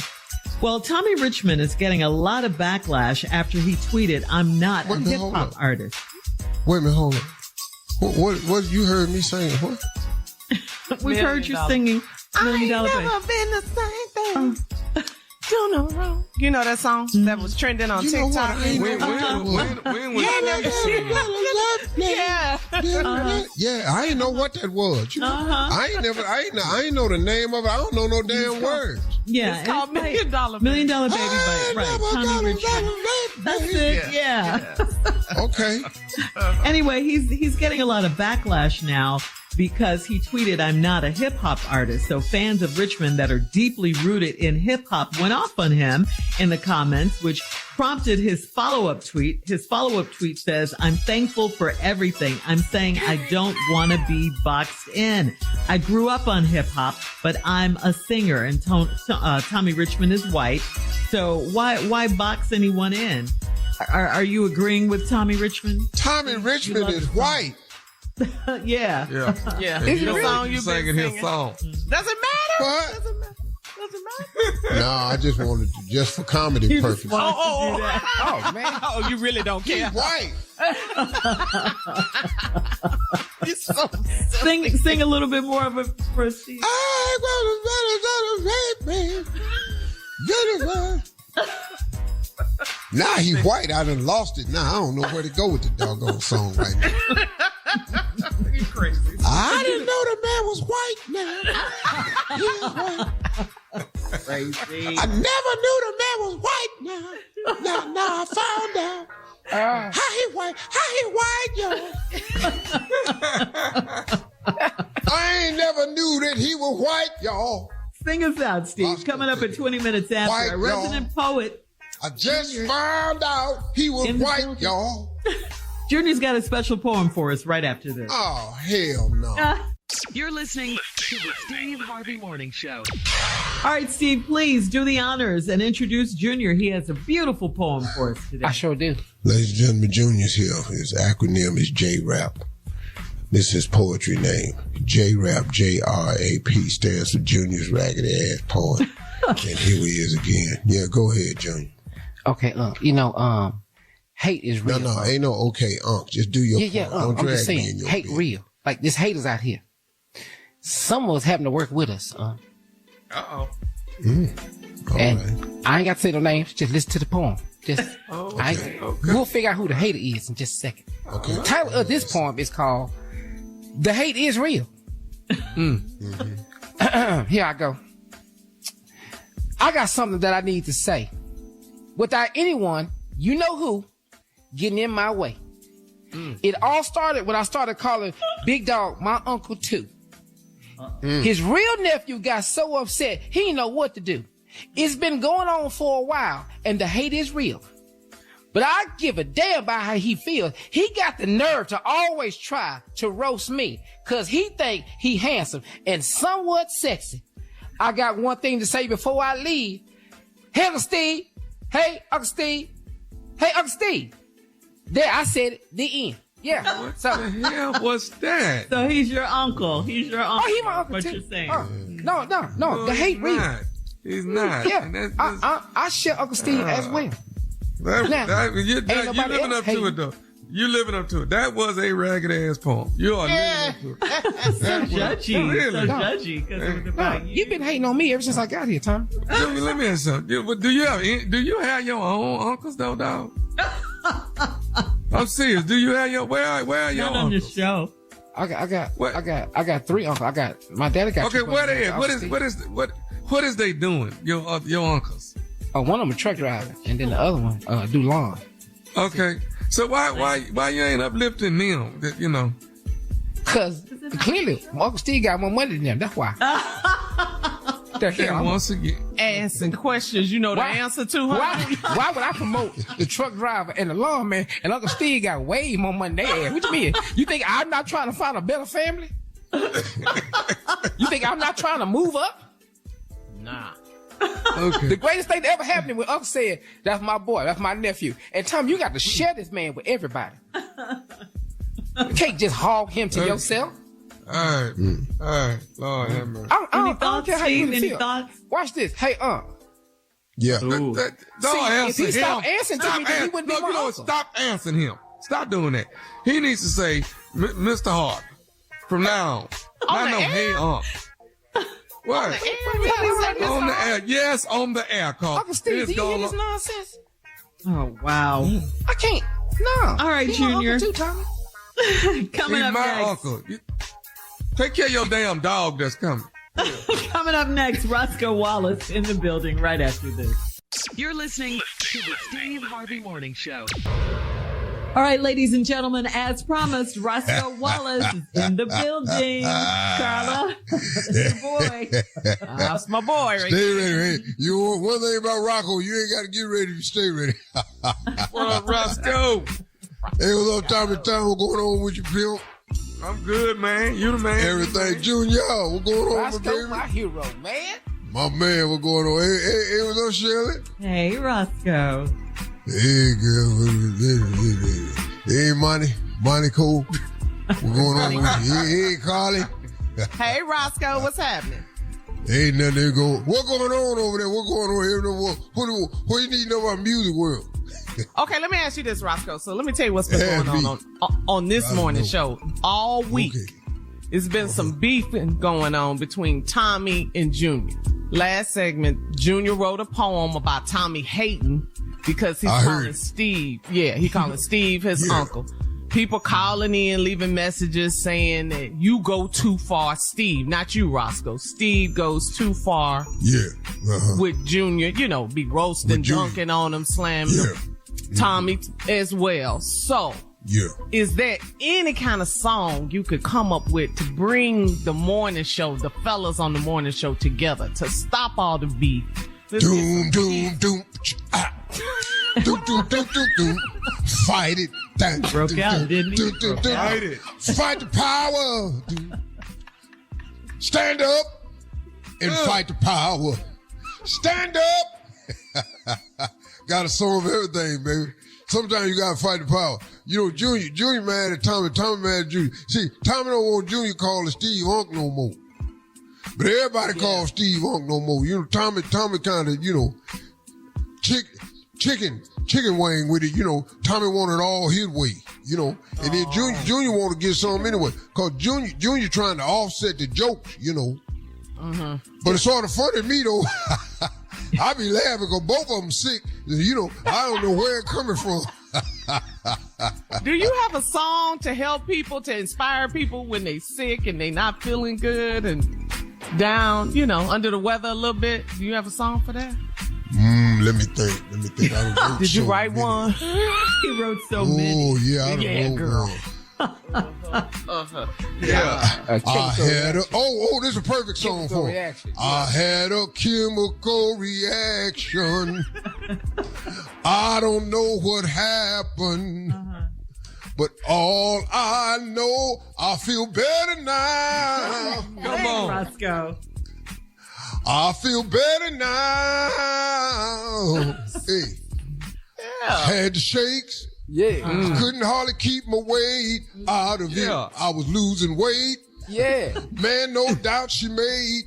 Well, Tommy Richmond is getting a lot of backlash after he tweeted, "I'm not a Wait a minute, hold hip-hop up. artist." Wait a minute, hold on. What you heard me saying? What? We've heard you singing $1 Million Baby. been the same thing. Do no wrong. You know that song that was trending on You know what? TikTok? I ain't When was Yeah. Yeah, I didn't know what that was. I ain't know the name of it. I don't know no damn words. Yeah, It's called $1 Million $1 Million Baby by Tommy Richmond. That's it. Yeah. Okay. Anyway, he's getting a lot of backlash now because he tweeted, "I'm not a hip hop artist." So fans of Richmond that are deeply rooted in hip hop went off on him in the comments, which prompted his follow-up tweet. His follow-up tweet says, "I'm thankful for everything. I'm saying I don't want to be boxed in. I grew up on hip hop, but I'm a singer." And Tommy Richmond is white. So why box anyone in? Are you agreeing with Tommy Richmond? Tommy Richmond is white. Yeah. Yeah. Yeah. And It's you the know song what? you've Singing been his singing. song. Does it matter? What? Doesn't matter. doesn't matter. No, I just wanted to, just for comedy purposes. Oh, man. Oh, you really don't care. White. You're so silly. Sing a little bit more of it for Steve. Now he white. I done lost it. Now I don't know where to go with the doggone song right now. You're crazy. I didn't know the man was white now. He was white. Crazy. I never knew the man was white now. Now I found out. How he white, y'all. I ain't never knew that he was white, y'all. Sing us out, Steve. Roscoe Coming up at 20 minutes after. White, Our resident poet. I just found out he was In the white, building. y'all. Junior's got a special poem for us right after this. Oh, hell no. You're listening to the Steve Harvey Morning Show. All right, Steve, please do the honors and introduce Junior. He has a beautiful poem for us today. I sure do. Ladies and gentlemen, Junior's here. His acronym is JRAP. This is his poetry name. JRAP, J-R-A-P, stands for Junior's Raggedy Ass Poet. And here he is again. Yeah, go ahead, Junior. Okay, hate is real. No, ain't no okay, Just do your Yeah, part. Don't I'm drag just me in saying, your hate bed. real. Like, this haters out here. Some of us having to work with us. Uh-oh. All And right. I ain't got to say no names. Just listen to the poem. Just, Okay. We'll figure out who the hater is in just a second. Okay. The title of this poem is called "The Hate Is Real." Here I go. I got something that I need to say without anyone, you know who, getting in my way. It all started when I started calling Big Dog my uncle too. His real nephew got so upset he didn't know what to do. It's been going on for a while, and the hate is real. But I give a damn about how he feels. He got the nerve to always try to roast me, cause he think he handsome and somewhat sexy. I got one thing to say before I leave. Hey, Uncle Steve. Hey, Uncle Steve. Hey, Uncle Steve. There, I said it. The end. Yeah. So, What the hell was that? So he's your uncle. He's your uncle. he my uncle what too. you're saying. No. The he's hate real. not. He's not. Yeah. And that's- I share Uncle Steve as well. you nobody living else up to it, hating. though. You living up to it. That was a ragged ass poem. You are living up to it. So judgy. Really? So judgy. Because it was No, about you. you've been hating on me ever since I got here, Tom. Let me ask you something. Do you have your own uncles, though, dog? I'm serious. Do you have your where are your Not on the uncles? show. I got What? 3 uncles. I got my daddy got. Okay, two where they at? brothers, What is they doing? Your uncles. one of them a truck driver, and then the other one do lawn. Okay. So why you ain't uplifting them? You know. Cause clearly Uncle Steve got more money than them. That's why. The hell, And once again, Asking questions you know the answer to, huh? why would I promote the truck driver and the lawn man, and Uncle Steve got way more money than they ass? What you mean? You think I'm not trying to find a better family? You think I'm not trying to move up? Nah. okay. The greatest thing that ever happened to me when Uncle said, "That's my boy, that's my nephew." And Tom, you got to share this man with everybody. You can't just hog him to yourself. All right. Lord have mercy. I Any don't thoughts, care how you Steve? really Any feel. thoughts? Watch this. Hey, Yeah. Don't See, answer if he him. stopped answering to me, then he wouldn't be my you know what? uncle. Stop answering him. Stop doing that. He needs to say, Mr. Hart, from now on. the air? Hey, what? On the air. Yes, on the air, Carl. Uncle Steve, do you hear this nonsense? Oh, wow. I can't. No. All right, He my Junior. uncle too, Tommy. Coming He's up my next. uncle. Take care of your damn dog that's coming. Coming up next, Roscoe Wallace in the building right after this. You're listening to the Steve Harvey Morning Show. All right, ladies and gentlemen, as promised, Roscoe Wallace is in the building. Carla, that's your boy. That's my boy. Right? Stay ready, man. You want one thing about Rocco, you ain't got to get ready to stay ready. What up, Roscoe? Hey, what's up, Tommy Tom? What going on with you, pimp? I'm good, man. You the man. Everything, Junior. What going on, my Roscoe, baby? my hero, man. My man, what going on? Hey, what's up, Shirley? Hey, Roscoe. Hey, girl. Hey, Monty Cole. What's going on with you? Hey, Carly. Hey, Roscoe, what's happening? Ain't nothing to go. What going on over there? What going on here? What you need to know about music world? Okay, let me ask you this, Roscoe. So let me tell you what's been going on this morning show. All week, it's been some beefing going on between Tommy and Junior. Last segment, Junior wrote a poem about Tommy hating because he's calling Steve. Yeah, he calling Steve his uncle. People calling in, leaving messages saying that you go too far, Steve. Not you, Roscoe. Steve goes too far. Yeah. With Junior, be roasting, dunking on him, slamming him. Tommy as well. So, is there any kind of song you could come up with to bring the morning show, the fellas on the morning show together to stop all the beef? Doom, doom, doom. Doom, doom, doom, doom, doom. Fight it. Broke out, didn't he? Fight it. Fight the power. Stand up and fight the power. Stand up. Got a song of everything, baby. Sometimes you gotta fight the power. Junior mad at Tommy. Tommy mad at Junior. See, Tommy don't want Junior calling Steve Unc no more. But everybody calls Steve Unc no more. Tommy kind of, chicken wing with it. Tommy wanted all his way, and then Junior want to get some anyway. Cause Junior trying to offset the jokes, But it's sort of funny to me though. I be laughing because both of them sick. I don't know where it coming from. Do you have a song to help people, to inspire people when they sick and they not feeling good and down, under the weather a little bit? Do you have a song for that? Let me think. Did you write one? He wrote so many. Oh, yeah, I wrote girl. one. This is a perfect song for him. I had a chemical reaction. I don't know what happened, but all I know, I feel better now. Come on, Roscoe. I feel better now. Hey, had the shakes. Yeah. I couldn't hardly keep my weight out of it. I was losing weight. Yeah. Man, no doubt she made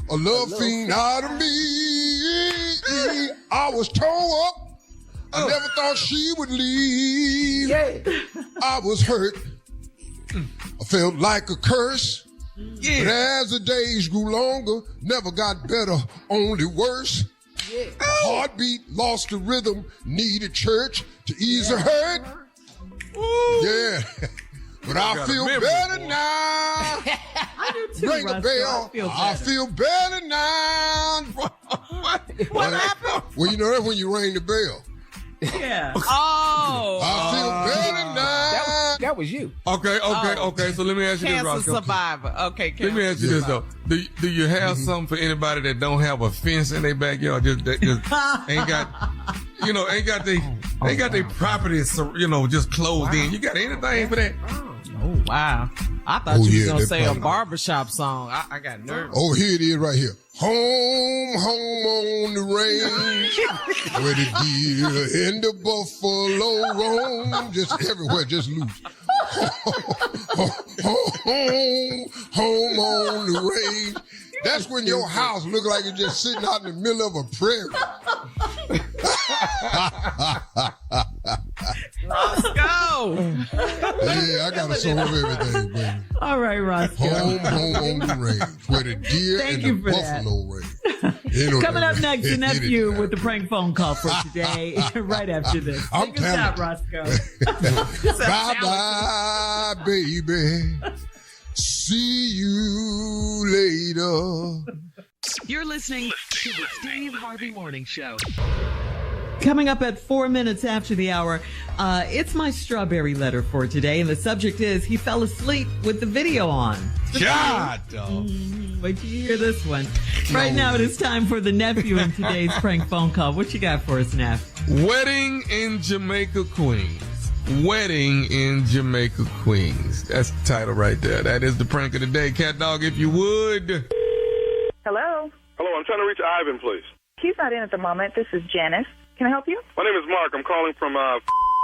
a love fiend out of me. I was tore up. I never thought she would leave. Yeah. I was hurt. I felt like a curse. Yeah. But as the days grew longer, never got better, only worse. Yeah. My heartbeat lost the rhythm, needed church to ease the hurt. Ooh. Yeah. But I feel better now. I do too, Ring a bell. I feel better now. What happened? Well, that's when you ring the bell. Yeah. Oh. I feel better now. That was you. Okay. So let me ask you this, Cancer Roscoe. survivor. Okay. Let me ask you this though. Do you have something for anybody that don't have a fence in their backyard? Just ain't got their property, just closed in. You got anything for that? Oh wow. I thought you was gonna say a barbershop song. I got nervous. Oh, here it is right here. Home on the range, where the deer and the buffalo roam, just everywhere, just loose. Home on the range. That's when your house look like it's just sitting out in the middle of a prairie. Roscoe. Yeah, I got a song of everything, baby. All right, Roscoe. Home on the range, where the deer and the buffalo range. Coming up next, the nephew with the prank phone call for today, right after this. I'm Take us out, Roscoe. Bye-bye, baby. See you later. You're listening to the Steve Harvey Morning Show. Coming up at 4 minutes after the hour, it's my strawberry letter for today, and the subject is he fell asleep with the video on. God, dog. Wait till you hear this one. Right now, it is time for the nephew in today's prank phone call. What you got for us, Neff? Wedding in Jamaica Queens. Wedding in Jamaica Queens. That's the title right there. That is the prank of the day. Cat Dog, if you would. Hello? Hello, I'm trying to reach Ivan, please. He's not in at the moment. This is Janice. Can I help you? My name is Mark. I'm calling from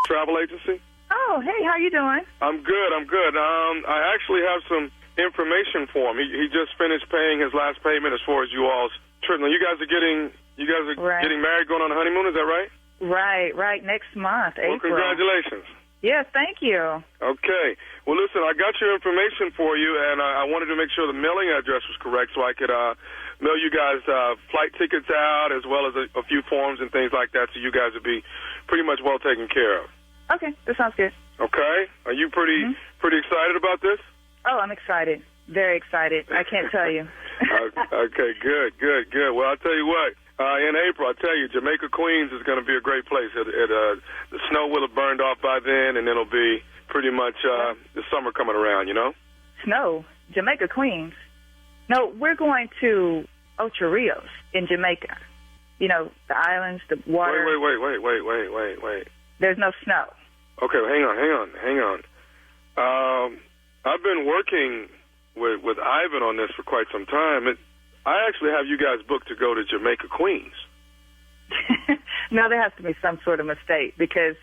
travel agency. Oh, hey, how you doing? I'm good. I actually have some information for him. He just finished paying his last payment as far as you all's trip. Now, you guys are getting married, going on a honeymoon. Is that right? Right. Next month, Well, April. congratulations. Yes, thank you. Okay. Well, listen, I got your information for you, and I wanted to make sure the mailing address was correct so I could mail you guys flight tickets out as well as a few forms and things like that, so you guys would be pretty much well taken care of. Okay, that sounds good. Okay. Are you pretty excited about this? Oh, I'm excited. Very excited. I can't tell you. Okay, good. Well, I'll tell you what. In April, I tell you, Jamaica Queens is going to be a great place. The snow will have burned off by then, and it'll be pretty much the summer coming around, you know? Snow? Jamaica Queens? No, we're going to Ocho Rios in Jamaica. You know, the islands, the water. Wait. There's no snow. Okay, well, hang on. I've been working with Ivan on this for quite some time. I actually have you guys booked to go to Jamaica Queens. No, there has to be some sort of mistake because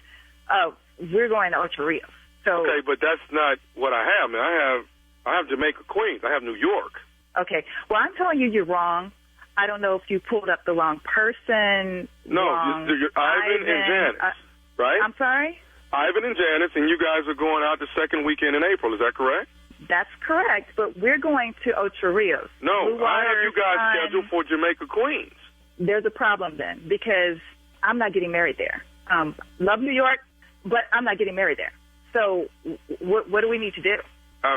we're going to Ocho Rios. So, okay, but that's not what I have. I have Jamaica Queens. I have New York. Okay. Well, I'm telling you, you're wrong. I don't know if you pulled up the wrong person. No, you're Ivan and Janice, right? I'm sorry? Ivan and Janice, and you guys are going out the second weekend in April. Is that correct? That's correct, but we're going to Ocho Rios. No, I have you guys scheduled for Jamaica Queens. There's a problem then, because I'm not getting married there. Love New York, but I'm not getting married there. So what do we need to do? I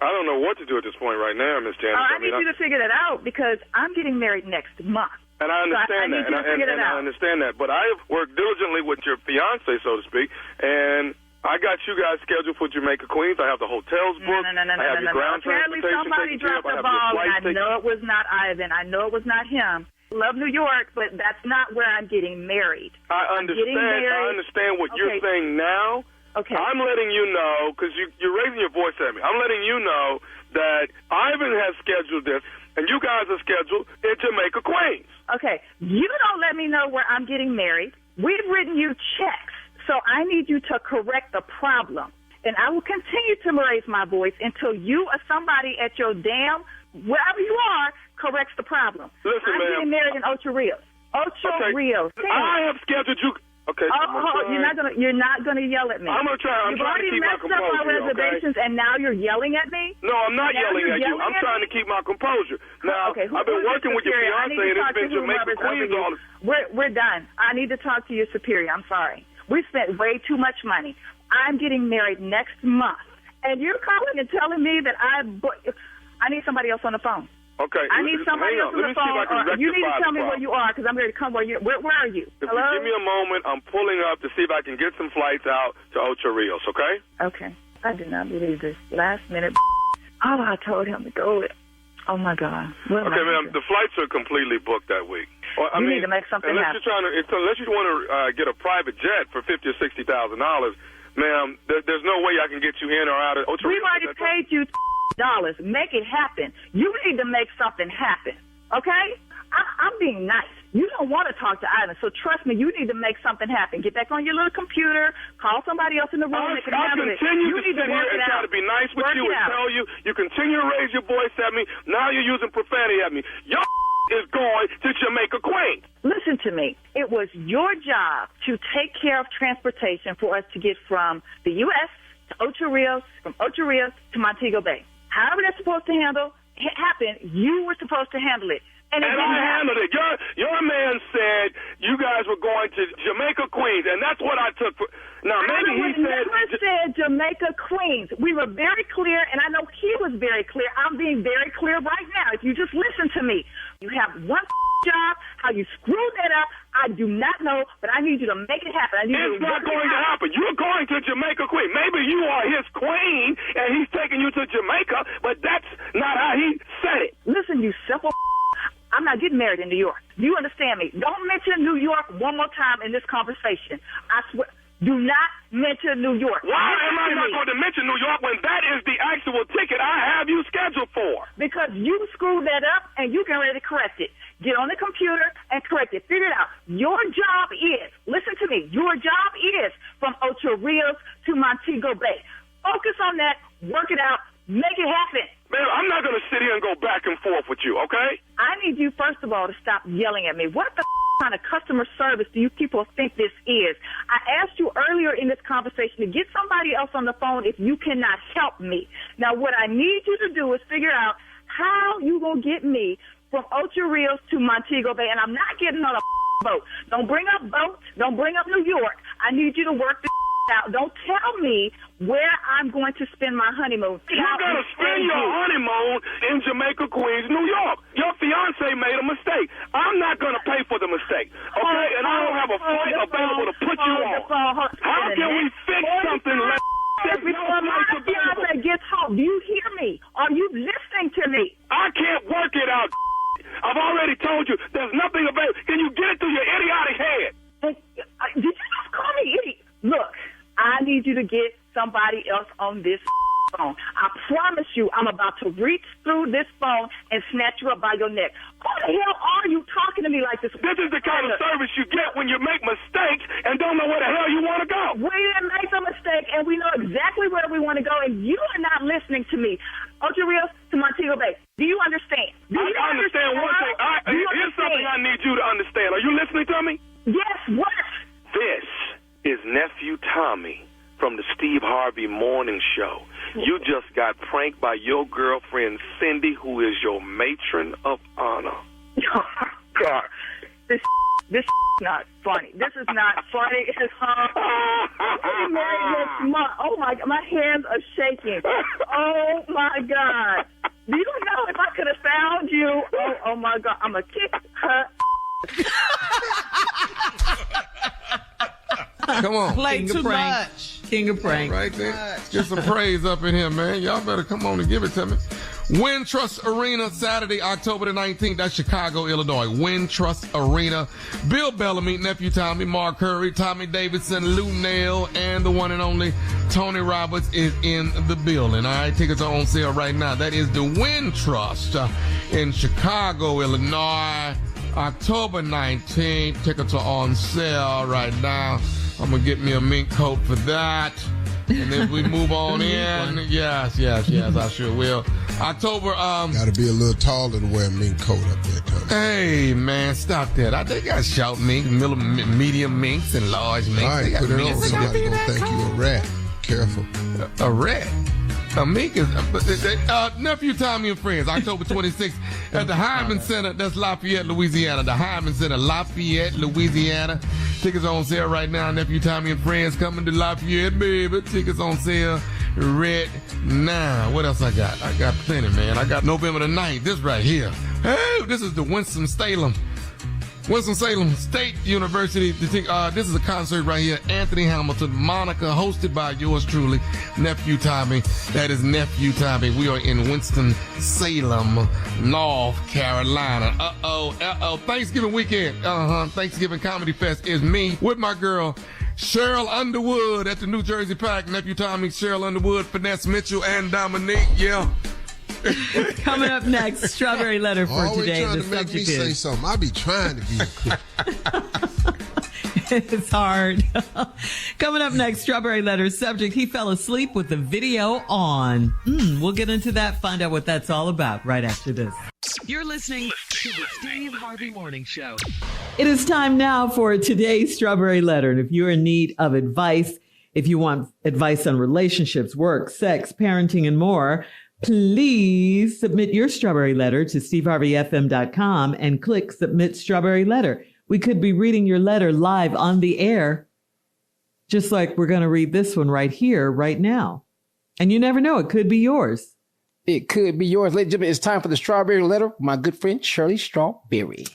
don't know what to do at this point right now, Miss Janice. I need you to figure that out because I'm getting married next month. And I understand that. I understand that. But I have worked diligently with your fiance, so to speak, and I got you guys scheduled for Jamaica Queens. I have the hotels booked. I have your ground Apparently somebody dropped the ball, and I know it was not Ivan. I know it was not him. Love New York, but that's not where I'm getting married. I understand what you're saying now. Okay. I'm letting you know, because you're raising your voice at me. I'm letting you know that Ivan has scheduled this, and you guys are scheduled in Jamaica Queens. Okay. You don't let me know where I'm getting married. We've written you checks, so I need you to correct the problem. And I will continue to raise my voice until you or somebody at your wherever you are, corrects the problem. Listen, I'm getting married in Ocho Rios. Rios. I have scheduled you. Okay. You're not gonna yell at me. I'm gonna try. I'm trying to keep my composure. You've already messed up my reservations, and now you're yelling at me. No, I'm not yelling at you. I'm trying to keep my composure. Now, I've been working with your fiance, and it's been Jamaica Queens all. We're done. I need to talk to your superior. I'm sorry. We spent way too much money. I'm getting married next month, and you're calling and telling me that I need somebody else on the phone. Okay. I need somebody else on the phone. You need to tell me where you are because I'm ready to come. Where are you? If Hello? you give me a moment, I'm pulling up to see if I can get some flights out to Ocho Rios, okay? Okay. I do not believe this last minute. Oh, I told him to go with. Oh, my God. Okay, ma'am, the flights are completely booked that week. Well, you need to make something happen. Unless you want to get a private jet for $50,000 or $60,000, ma'am, there's no way I can get you in or out of Ocho Rios. We've already paid you $. Make it happen. You need to make something happen, okay? I'm being nice. You don't want to talk to Ivan, so trust me, you need to make something happen. Get back on your little computer, call somebody else in the room that can handle it. I'll continue to sit here and try to be nice with you and tell you. You continue to raise your voice at me. Now you're using profanity at me. Your is going to Jamaica Queens. Listen to me. It was your job to take care of transportation for us to get from the U.S. to Ocho Rios, from Ocho Rios to Montego Bay. However that's supposed to happen, you were supposed to handle it. And I handled it. Your man said you guys were going to Jamaica Queens, and that's what I took for. Now, maybe he said Jamaica Queens. We were very clear, and I know he was very clear. I'm being very clear right now. If you just listen to me, you have one job. How you screwed that up, I do not know, but I need you to make it happen. It's not going to happen. You're going to Jamaica Queen. Maybe you are his queen, and he's taking you to Jamaica, but that's not how he said it. Listen, you simple. I'm not getting married in New York. Do you understand me? Don't mention New York one more time in this conversation. I swear. Do not mention New York. Why am I not going to mention New York when that is the actual ticket I have you scheduled for? Because you screwed that up and you get ready to correct it. Get on the computer and correct it. Figure it out. Your job is, listen to me, your job is from Ocho Rios to Montego Bay. Focus on that. Work it out. Make it happen. Man, I'm not going to sit here and go back and forth with you, okay? I need you, first of all, to stop yelling at me. What the kind of customer service do you people think this is? I asked you earlier in this conversation to get somebody else on the phone if you cannot help me. Now, what I need you to do is figure out how you going to get me from Ocho Rios to Montego Bay, and I'm not getting on a boat. Don't bring up boats. Don't bring up New York. I need you to work this out. Don't tell me where I'm going to spend my honeymoon. You're going to spend your honeymoon in Jamaica Queens, New York. Your fiance made a mistake. I'm not going to pay for the mistake, okay? And I don't have a flight available to put you on. How can we fix something like before my fiance gets home? Do you hear me? Are you listening to me? I can't work it out. I've already told you there's nothing available. Can you get it through your idiotic head? Did you just call me idiot? Look, I need you to get somebody else on this phone. I promise you I'm about to reach through this phone and snatch you up by your neck. Who the hell are you talking to me like this? This is the kind of service you get when you make mistakes and don't know where the hell you want to go. We didn't make a mistake, and we know exactly where we want to go, and you are not listening to me. Ocho Rios to Montego Bay. Do you understand? I understand one thing. Here's something I need you to understand. Are you listening to me? Yes, what? This is Nephew Tommy from the Steve Harvey Morning Show. You just got pranked by your girlfriend, Cindy, who is your matron of honor. God, this is not funny. This is not funny. It's I'm married next month. Oh, my God, my hands are shaking. Oh, my God. Do you know if I could have found you? Oh, my God, I'm going to kick her. Come on. Play too much. King of prank. Right there. Get some praise up in here, man. Y'all better come on and give it to me. Wintrust Arena, Saturday, October the 19th. That's Chicago, Illinois. Wintrust Arena. Bill Bellamy, Nephew Tommy, Mark Curry, Tommy Davidson, Lou Nail, and the one and only Tony Roberts is in the building. All right, tickets are on sale right now. That is the Wintrust in Chicago, Illinois. October 19th. Tickets are on sale right now. I'm going to get me a mink coat for that. And then we move on in. Yes, I sure will. October. Got to be a little taller to wear a mink coat up there, Tommy. Hey, man, stop that. They got short minks, medium minks, and large minks. All right, put it on. Somebody going to think you a rat. Careful. A rat? A mink is Nephew Tommy and Friends, October 26th at the Hyman Center. That's Lafayette, Louisiana. The Hyman Center, Lafayette, Louisiana. Tickets on sale right now. Nephew Tommy and Friends coming to Lafayette, baby. Tickets on sale right now. What else I got? I got plenty, man. I got November the 9th. This right here. Hey, this is the Winston-Salem State University. This is a concert right here. Anthony Hamilton, Monica, hosted by yours truly, Nephew Tommy. That is Nephew Tommy. We are in Winston-Salem, North Carolina. Thanksgiving weekend. Thanksgiving Comedy Fest is me with my girl, Cheryl Underwood at the New Jersey Pack. Nephew Tommy, Cheryl Underwood, Finesse Mitchell, and Dominique. Yeah. Coming up next, Strawberry Letter for today. Always trying to make me say something. I be trying to be. It's hard. Coming up next, Strawberry Letter subject. He fell asleep with the video on. We'll get into that, find out what that's all about right after this. You're listening to the Steve Harvey Morning Show. It is time now for today's Strawberry Letter. And if you're in need of advice, if you want advice on relationships, work, sex, parenting, and more, please submit your Strawberry Letter to steveharveyfm.com and click Submit Strawberry Letter. We could be reading your letter live on the air, just like we're going to read this one right here, right now. And you never know, it could be yours. It could be yours. Ladies and gentlemen, it's time for the Strawberry Letter. My good friend, Shirley Strawberry.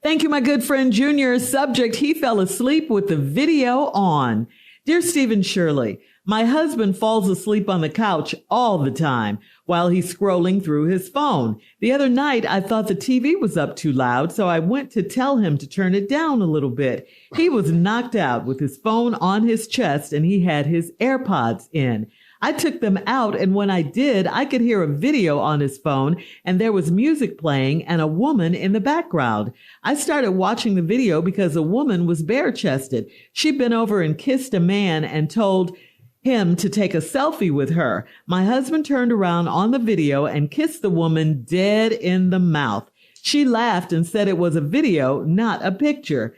Thank you, my good friend, Junior. Subject, he fell asleep with the video on. Dear Stephen Shirley, my husband falls asleep on the couch all the time while he's scrolling through his phone. The other night, I thought the TV was up too loud, so I went to tell him to turn it down a little bit. He was knocked out with his phone on his chest, and he had his AirPods in. I took them out, and when I did, I could hear a video on his phone, and there was music playing and a woman in the background. I started watching the video because a woman was bare-chested. She bent over and kissed a man and told him to take a selfie with her. My husband turned around on the video and kissed the woman dead in the mouth. She laughed and said it was a video, not a picture.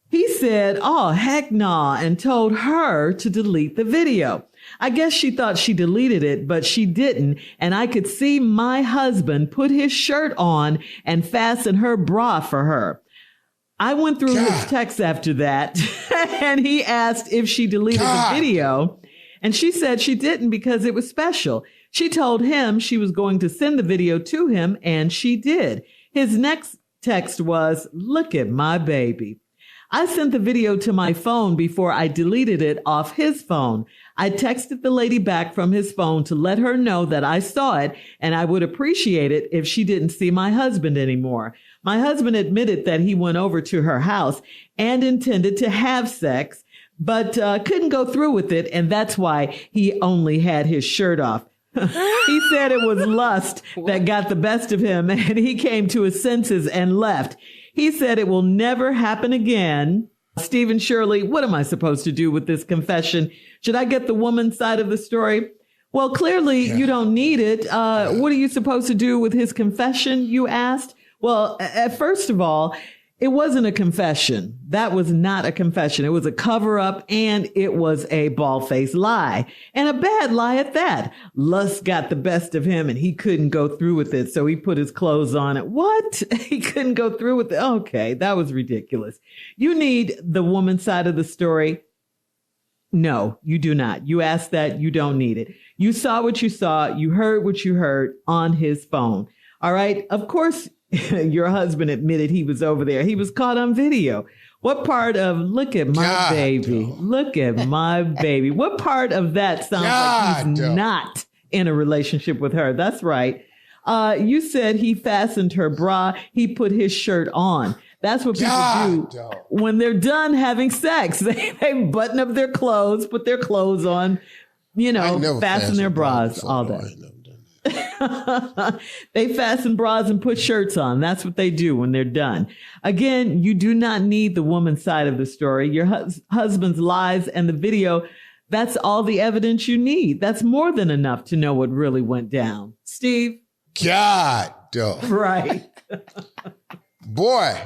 He said, oh, heck nah, and told her to delete the video. I guess she thought she deleted it, but she didn't. And I could see my husband put his shirt on and fasten her bra for her. I went through his text after that and he asked if she deleted the video. And she said she didn't because it was special. She told him she was going to send the video to him, and she did. His next text was, look at my baby. I sent the video to my phone before I deleted it off his phone. I texted the lady back from his phone to let her know that I saw it and I would appreciate it if she didn't see my husband anymore. My husband admitted that he went over to her house and intended to have sex, but couldn't go through with it, and that's why he only had his shirt off. He said it was lust that got the best of him, and he came to his senses and left. He said it will never happen again. Stephen Shirley, what am I supposed to do with this confession? Should I get the woman's side of the story? Well, clearly you don't need it. What are you supposed to do with his confession, you asked? Well, first of all, it wasn't a confession. That was not a confession. It was a cover up, and it was a bald-faced lie, and a bad lie at that. Lust got the best of him and he couldn't go through with it. So he put his clothes on it. What? He couldn't go through with it. Okay. That was ridiculous. You need the woman's side of the story. No, you do not. You asked that. You don't need it. You saw what you saw. You heard what you heard on his phone. All right. Of course, your husband admitted he was over there. He was caught on video. What part of look at my baby? Look at my baby. What part of that sounds like he's not in a relationship with her? That's right. You said he fastened her bra. He put his shirt on. That's what people do when they're done having sex. They button up their clothes, put their clothes on, fasten their bras all day. They fasten bras and put shirts on. That's what they do when they're done. Again, you do not need the woman's side of the story. Your husband's lies and the video, that's all the evidence you need. That's more than enough to know what really went down. Steve? God, dog. Right. Boy,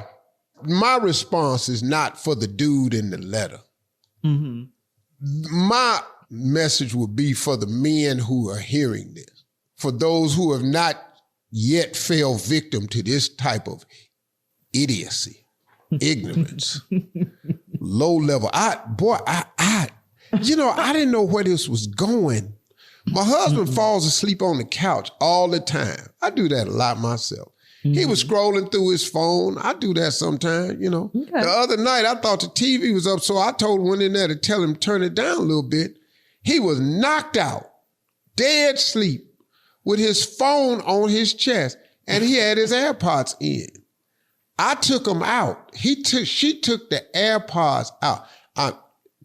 my response is not for the dude in the letter. Mm-hmm. My message would be for the men who are hearing this. For those who have not yet fell victim to this type of idiocy, ignorance, low level. I didn't know where this was going. My husband falls asleep on the couch all the time. I do that a lot myself. He was scrolling through his phone. I do that sometimes, Okay. The other night, I thought the TV was up, so I went in there to tell him turn it down a little bit. He was knocked out, dead sleep, with his phone on his chest, and he had his AirPods in. I took them out. She took the AirPods out. I'm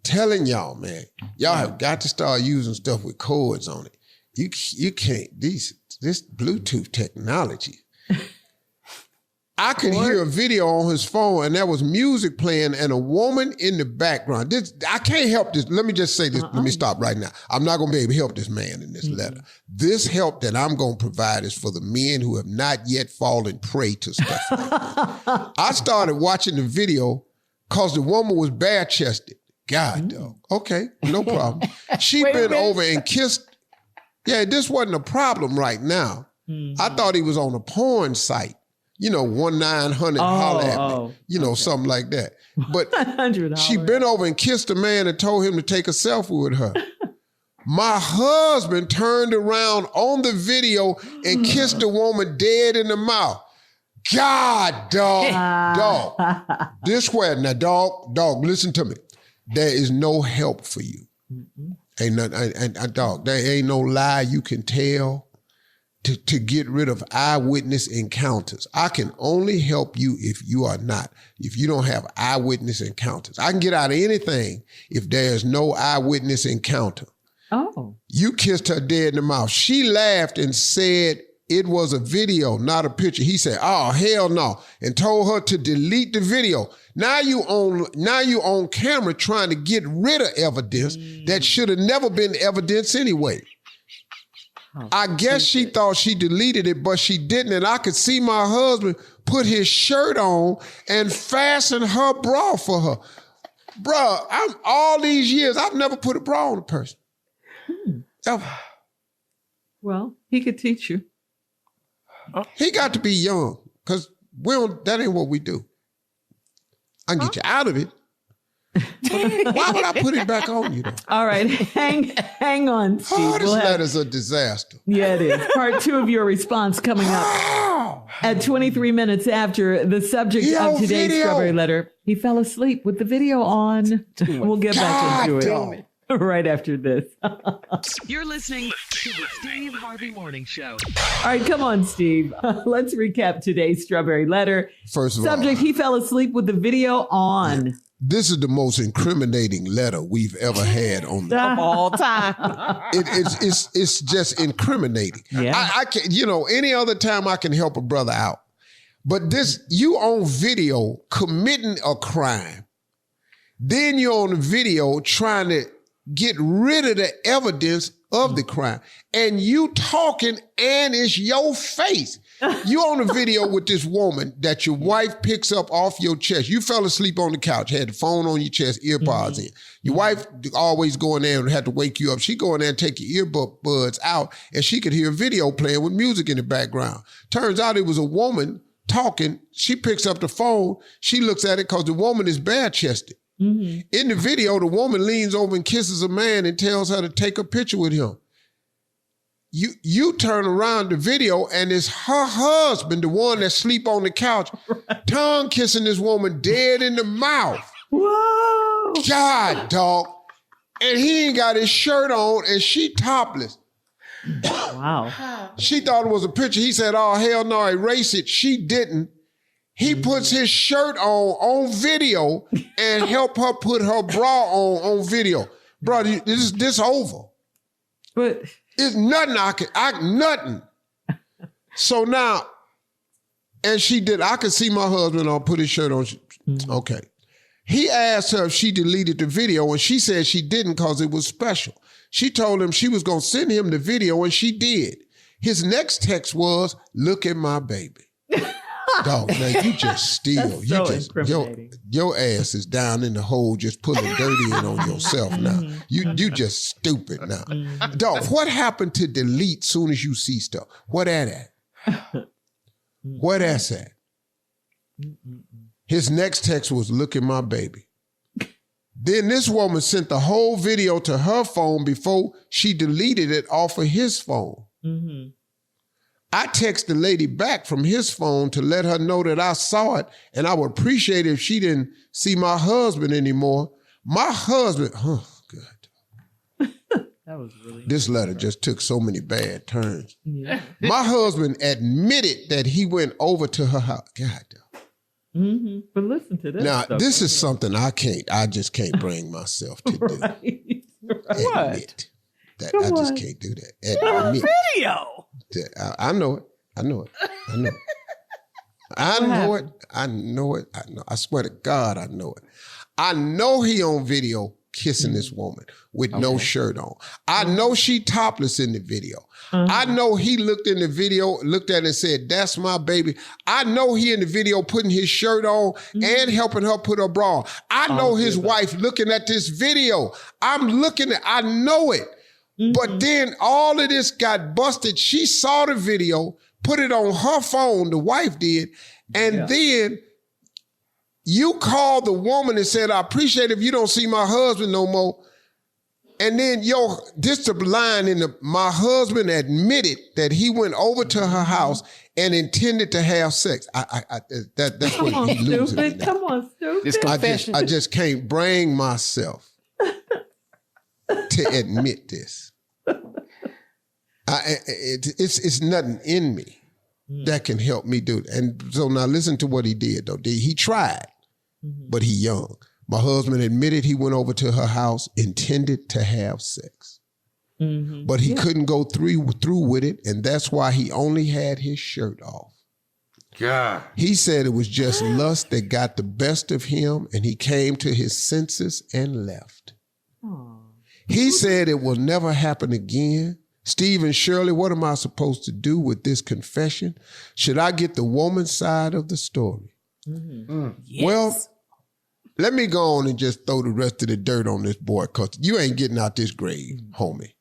telling y'all, man, y'all have got to start using stuff with cords on it. You can't, this Bluetooth technology. I could hear a video on his phone, and there was music playing and a woman in the background. I can't help this. Let me just say this. Let me stop right now. I'm not going to be able to help this man in this letter. This help that I'm going to provide is for the men who have not yet fallen prey to stuff like that. I started watching the video because the woman was bare-chested. God, dog. Okay, no problem. She bent over and kissed. Yeah, this wasn't a problem right now. I thought he was on a porn site. 1-900 holler at me. Something like that. But she bent over and kissed a man and told him to take a selfie with her. My husband turned around on the video and kissed the woman dead in the mouth. God, dog. This way, now, dog, listen to me. There is no help for you. Ain't nothing, dog, there ain't no lie you can tell to get rid of eyewitness encounters. I can only help you if you don't have eyewitness encounters. I can get out of anything if there's no eyewitness encounter. Oh. You kissed her dead in the mouth. She laughed and said it was a video, not a picture. He said, oh, hell no, and told her to delete the video. Now you on camera trying to get rid of evidence that should have never been evidence anyway. I guess she thought she deleted it, but she didn't. And I could see my husband put his shirt on and fasten her bra for her. Bruh, all these years, I've never put a bra on a person. Ever. Well, he could teach you. He got to be young, because that ain't what we do. I can get you out of it. Why would I put it back on you, though? All right, hang on, Steve. Oh, this letter's a disaster. Yeah, it is. Part 2 of your response coming up at 23 minutes after the subject of today's Strawberry Letter. He fell asleep with the video on. We'll get back into it right after this. You're listening to the Steve Harvey Morning Show. All right, come on, Steve. Let's recap today's Strawberry Letter. First of subject, all, he fell asleep with the video on. Yeah. This is the most incriminating letter we've ever had on of all time. It's just incriminating. Yeah. I can, any other time I can help a brother out, but this, you on video committing a crime, then you're on the video trying to get rid of the evidence of the crime, and you talking, and it's your face. You on the video with this woman that your wife picks up off your chest. You fell asleep on the couch, had the phone on your chest, earpods in. Your wife always go in there and had to wake you up. She go in there and take your earbuds out, and she could hear a video playing with music in the background. Turns out it was a woman talking. She picks up the phone. She looks at it because the woman is bare-chested. In the video, the woman leans over and kisses a man and tells her to take a picture with him. You turn around the video and it's her husband, the one that sleep on the couch, tongue kissing this woman dead in the mouth. Whoa. God, dog. And he ain't got his shirt on and she topless. Wow. She thought it was a picture. He said, oh, hell no, erase it. She didn't. He puts his shirt on video and help her put her bra on video. Bro, this over. But it's nothing nothing. So now, and she did, I could see my husband put his shirt on. Okay. He asked her if she deleted the video, and she said she didn't because it was special. She told him she was going to send him the video, and she did. His next text was, look at my baby. Dog, man, you just steal. Your ass is down in the hole just pulling dirty in on yourself now. You just stupid now. Dog, what happened to delete soon as you see stuff? What that at? What that's at? His next text was, look at my baby. Then this woman sent the whole video to her phone before she deleted it off of his phone. I text the lady back from his phone to let her know that I saw it, and I would appreciate it if she didn't see my husband anymore. My husband, good. That was really this letter just took so many bad turns. Yeah. My husband admitted that he went over to her house. God. But listen to this. Now, this is something I just can't bring myself to do. Admit that I just can't do that. Admit. Video. I know it. I know it. I swear to God, I know it. I know he on video kissing this woman with no shirt on. I know she topless in the video. I know he looked in the video, looked at it and said, that's my baby. I know he in the video putting his shirt on and helping her put her bra on. I know his wife looking at this video. I know it. But then all of this got busted. She saw the video, put it on her phone, the wife did, and then you called the woman and said, I appreciate it if you don't see my husband no more. And then this the line in my husband admitted that he went over to her house and intended to have sex. That's what he loses me now. Come on, stupid. This confession. I just can't bring myself to admit this. It's nothing in me that can help me do it. And so now listen to what he did, though. He tried, but he young. My husband admitted he went over to her house, intended to have sex. But he couldn't go through with it, and that's why he only had his shirt off. God. He said it was just lust that got the best of him, and he came to his senses and left. He said it will never happen again. Steve and Shirley, what am I supposed to do with this confession? Should I get the woman's side of the story? Yes. Well, let me go on and just throw the rest of the dirt on this boy, because you ain't getting out this grave, homie.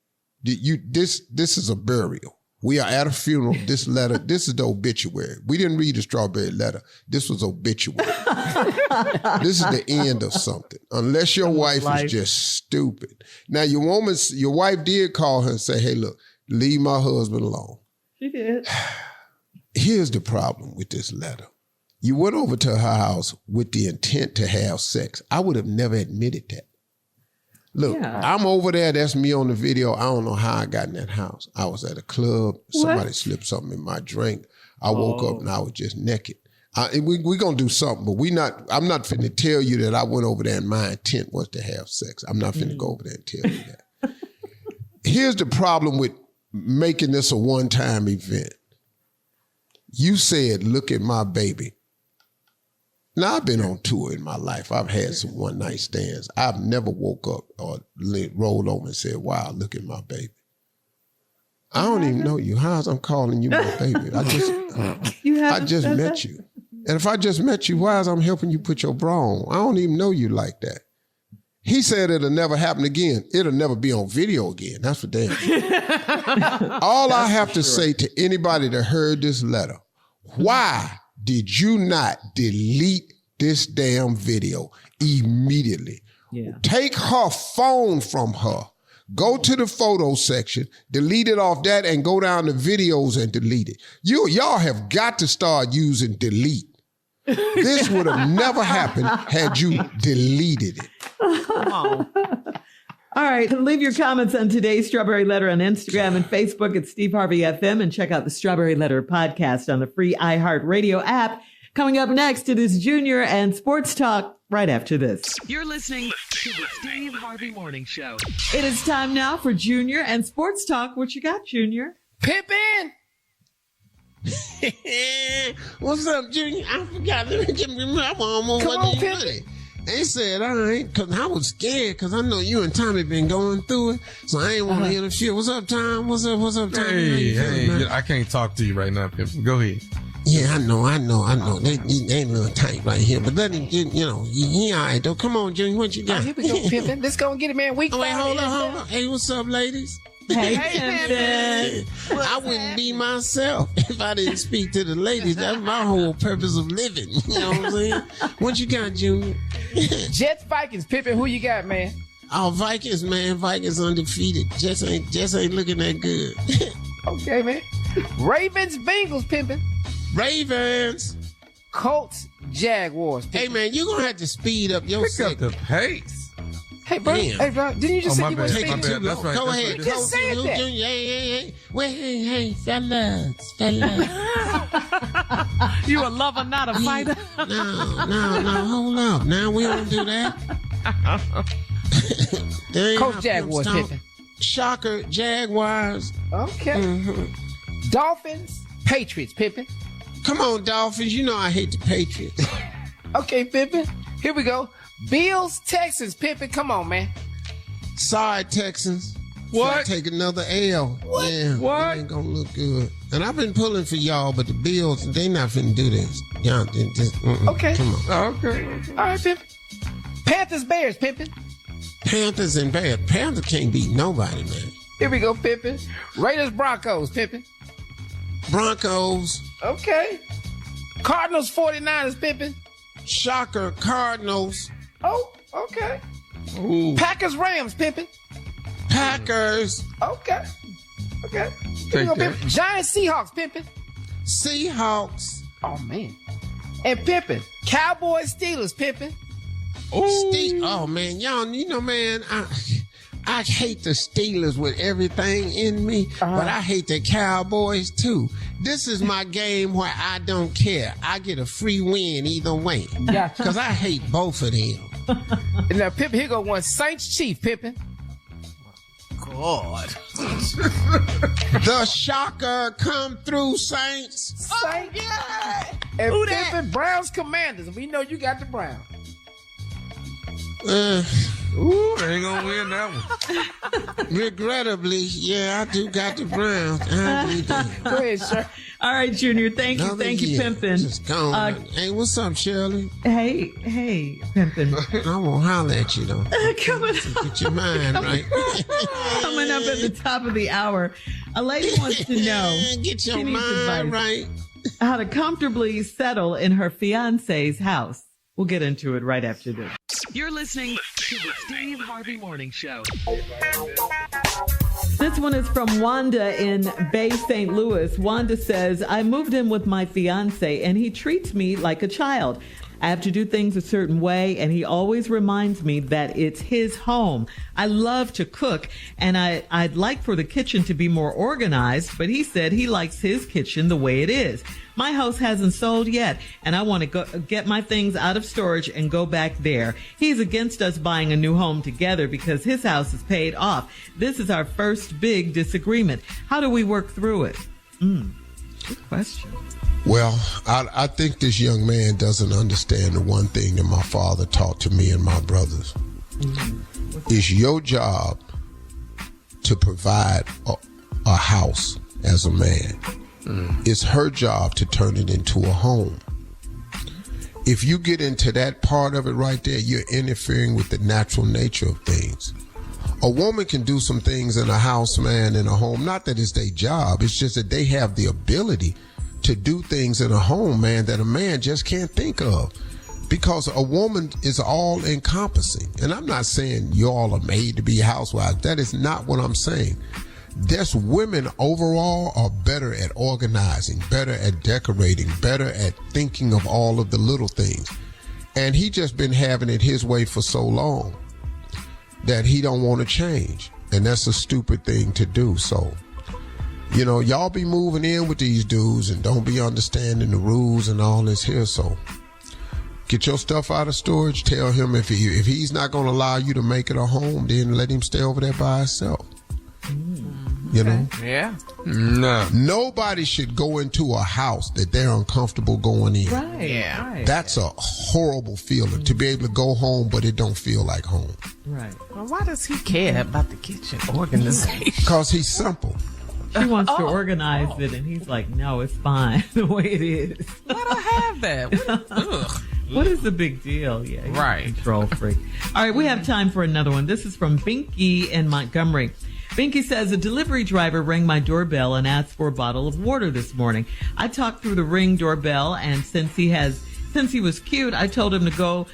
This is a burial. We are at a funeral. This letter, this is the obituary. We didn't read the strawberry letter. This was obituary. This is the end of something. Unless your wife is just stupid. Now, your wife did call her and say, hey, look, leave my husband alone. She did. Here's the problem with this letter. You went over to her house with the intent to have sex. I would have never admitted that. Look, I'm over there. That's me on the video. I don't know how I got in that house. I was at a club. Somebody slipped something in my drink. I woke up and I was just naked. We're going to do something, but I'm not finna tell you that I went over there and my intent was to have sex. I'm not finna go over there and tell you that. Here's the problem with making this a one-time event. You said, look at my baby. Now, I've been on tour in my life. I've had some one-night stands. I've never woke up or rolled over and said, wow, look at my baby. I don't even know you. How's I'm calling you my baby? I just met you. And if I just met you, why is I'm helping you put your bra on? I don't even know you like that. He said it'll never happen again. It'll never be on video again. That's for damn sure. All I have to say to anybody that heard this letter, why did you not delete this damn video immediately? Yeah. Take her phone from her. Go to the photo section, delete it off that, and go down to videos and delete it. Y'all have got to start using delete. This would have never happened had you deleted it. All right. Leave your comments on today's Strawberry Letter on Instagram and Facebook at Steve Harvey FM, and check out the Strawberry Letter podcast on the free iHeartRadio app. Coming up next, it is Junior and Sports Talk right after this. You're listening to the Steve Harvey Morning Show. It is time now for Junior and Sports Talk. What you got, Junior? Pimpin'! What's up, Junior? I forgot. Let me get my almost wasn't even ready. They said, all right, because I was scared, because I know you and Tommy been going through it, so I ain't want to interfere. What's up, Tom? What's up, Tom? Hey, I can't talk to you right now, Pimp. Go ahead. Yeah, I know. They ain't a little tight right here, but let him get, he all right, though. Come on, Junior, what you got? Here we go, Pimpin'. Let's go and get it, man. Wait, hold on. Hey, what's up, ladies? Hey, Pimpin'. I wouldn't be myself if I didn't speak to the ladies. That's my whole purpose of living. You know what I'm saying? What you got, Junior? Jets, Vikings, Pimpin'. Who you got, man? Oh, Vikings, man. Vikings undefeated. Jets ain't looking that good. Okay, man. Ravens, Bengals, Pimpin'. Ravens. Colts, Jaguars, Pimpin'. Hey, man, you're going to have to speed up your Pick up the pace. Hey, bro. Damn. Hey, bro. Didn't you just say you were Taking speaking? too long. That's right. Go That's ahead. right. Just say it then. Hey. Wait, hey, fellas. You a lover, not a fighter? No, hold up. Now we don't do that. Coach Jaguars, Pimpin'. Shocker, Jaguars. Okay. Mm-hmm. Dolphins, Patriots, Pimpin'. Come on, Dolphins. You know I hate the Patriots. Okay, Pimpin'. Here we go. Bills, Texans, Pimpin'. Come on, man. Sorry, Texans. What? Take another L. What? Yeah, What? It ain't gonna look good. And I've been pulling for y'all, but the Bills, they not finna do this. Y'all, Okay. Come on. Okay. All right, Pimpin'. Panthers, Bears, Pimpin'. Panthers and Bears. Panthers can't beat nobody, man. Here we go, Pimpin'. Raiders, Broncos, Pimpin'. Broncos. Okay. Cardinals, 49ers, Pimpin'. Shocker, Cardinals. Oh, okay. Ooh. Packers, Rams, Pimpin'. Packers. Okay. Here we Take go, that. Pimpin'. Giants, Seahawks, Pimpin'. Seahawks. Oh, man. And Pimpin'. Cowboys, Steelers, Pimpin'. Oh, man. Y'all, man, I hate the Steelers with everything in me, but I hate the Cowboys too. This is my game where I don't care. I get a free win either way. Gotcha. Because I hate both of them. And now, Pimpin', here go one. Saints, Chiefs, Pimpin'. Lord. The shocker come through, Saints. Oh, yeah. And Who that? Pimpin' Browns Commanders. We know you got the Browns. Ooh, they ain't gonna win that one. Regrettably, yeah, I do got the Browns. I do. Go ahead, sir. All right, Junior. Thank you, Pimpin'. Just gone. Hey, what's up, Shirley? Hey, Pimpin'. I won't holler at you, though. Coming Get your mind right. Coming up at the top of the hour, a lady wants to know. Get your she needs mind advice right. how to comfortably settle in her fiance's house. We'll get into it right after this. You're listening to the Steve Harvey Morning Show. This one is from Wanda in Bay St. Louis. Wanda says, I moved in with my fiance and he treats me like a child. I have to do things a certain way, and he always reminds me that it's his home. I love to cook, and I'd like for the kitchen to be more organized, but he said he likes his kitchen the way it is. My house hasn't sold yet, and I want to get my things out of storage and go back there. He's against us buying a new home together because his house is paid off. This is our first big disagreement. How do we work through it? Good question. Well, I think this young man doesn't understand the one thing that my father taught to me and my brothers. It's your job to provide a house as a man. It's her job to turn it into a home. If you get into that part of it right there, you're interfering with the natural nature of things. A woman can do some things in a house, man, in a home. Not that it's their job. It's just that they have the ability to do things in a home, man, that a man just can't think of. Because a woman is all encompassing. And I'm not saying y'all are made to be housewives. That is not what I'm saying. There's women overall are better at organizing, better at decorating, better at thinking of all of the little things. And he just been having it his way for so long that he don't want to change. And that's a stupid thing to do. So, you know, y'all be moving in with these dudes and don't be understanding the rules and all this here. So get your stuff out of storage. Tell him if he's not going to allow you to make it a home, then let him stay over there by himself. You know? Yeah. No. Nobody should go into a house that they're uncomfortable going in. Right. Yeah. Right. That's a horrible feeling, to be able to go home, but it don't feel like home. Right. Well, why does he care about the kitchen organization? Because he's simple. She wants to organize it, and he's like, no, it's fine the way it is. Let her have that. Ugh. What is the big deal? Yeah, he's Right. a control freak. All right, we have time for another one. This is from Binky in Montgomery. Binky says, a delivery driver rang my doorbell and asked for a bottle of water this morning. I talked through the Ring doorbell, and since he was cute, I told him to go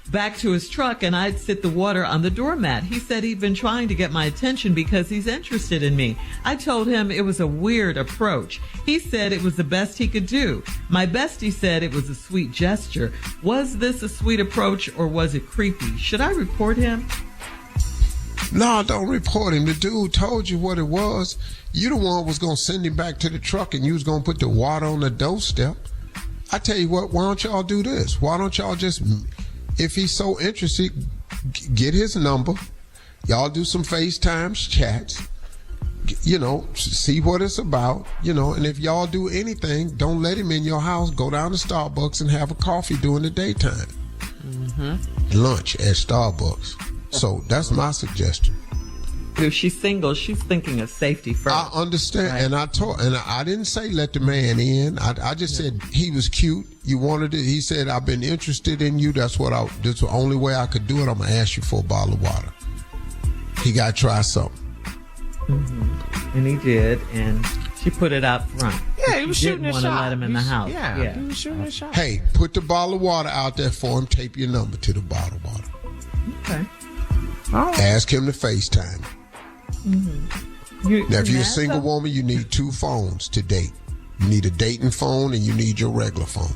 back to his truck and I'd sit the water on the doormat. He said he'd been trying to get my attention because he's interested in me. I told him it was a weird approach. He said it was the best he could do. My bestie said it was a sweet gesture. Was this a sweet approach or was it creepy? Should I report him? No, don't report him. The dude told you what it was. You the one was going to send him back to the truck and you was going to put the water on the doorstep. I tell you what, why don't y'all do this? Why don't y'all just, if he's so interested, get his number. Y'all do some FaceTime chats. You know, see what it's about. You know, and if y'all do anything, don't let him in your house. Go down to Starbucks and have a coffee during the daytime. Lunch at Starbucks. So that's my suggestion. If she's single, she's thinking of safety first. I understand, right? and I didn't say let the man in. I just said he was cute. You wanted it. He said I've been interested in you. That's the only way I could do it. I'm gonna ask you for a bottle of water. He got to try something. And he did, and she put it out front. Yeah, he was shooting a shot. Didn't want to let him in the house. Yeah, he was shooting a shot. Hey, put the bottle of water out there for him. Tape your number to the bottle of water. Okay. Ask him to FaceTime. Now, if you're a single woman, you need 2 phones to date. You need a dating phone and you need your regular phone.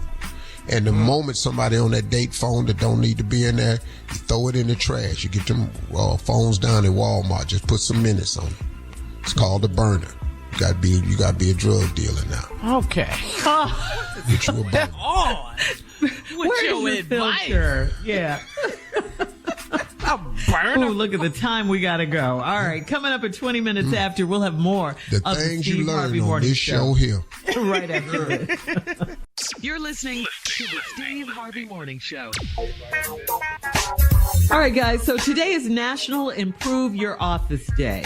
And the moment somebody on that date phone that don't need to be in there, you throw it in the trash. You get them phones down at Walmart. Just put some minutes on it. It's called a burner. You gotta be a drug dealer now. Okay. Get you a burner. What's your advice? Filter? Yeah. A Ooh, look at the time we got to go. All right, coming up at 20 minutes after, we'll have more The of things the you Steve learn Harvey on Morning this show here. right after this. You're listening to the Steve Harvey Morning Show. All right, guys. So today is National Improve Your Office Day.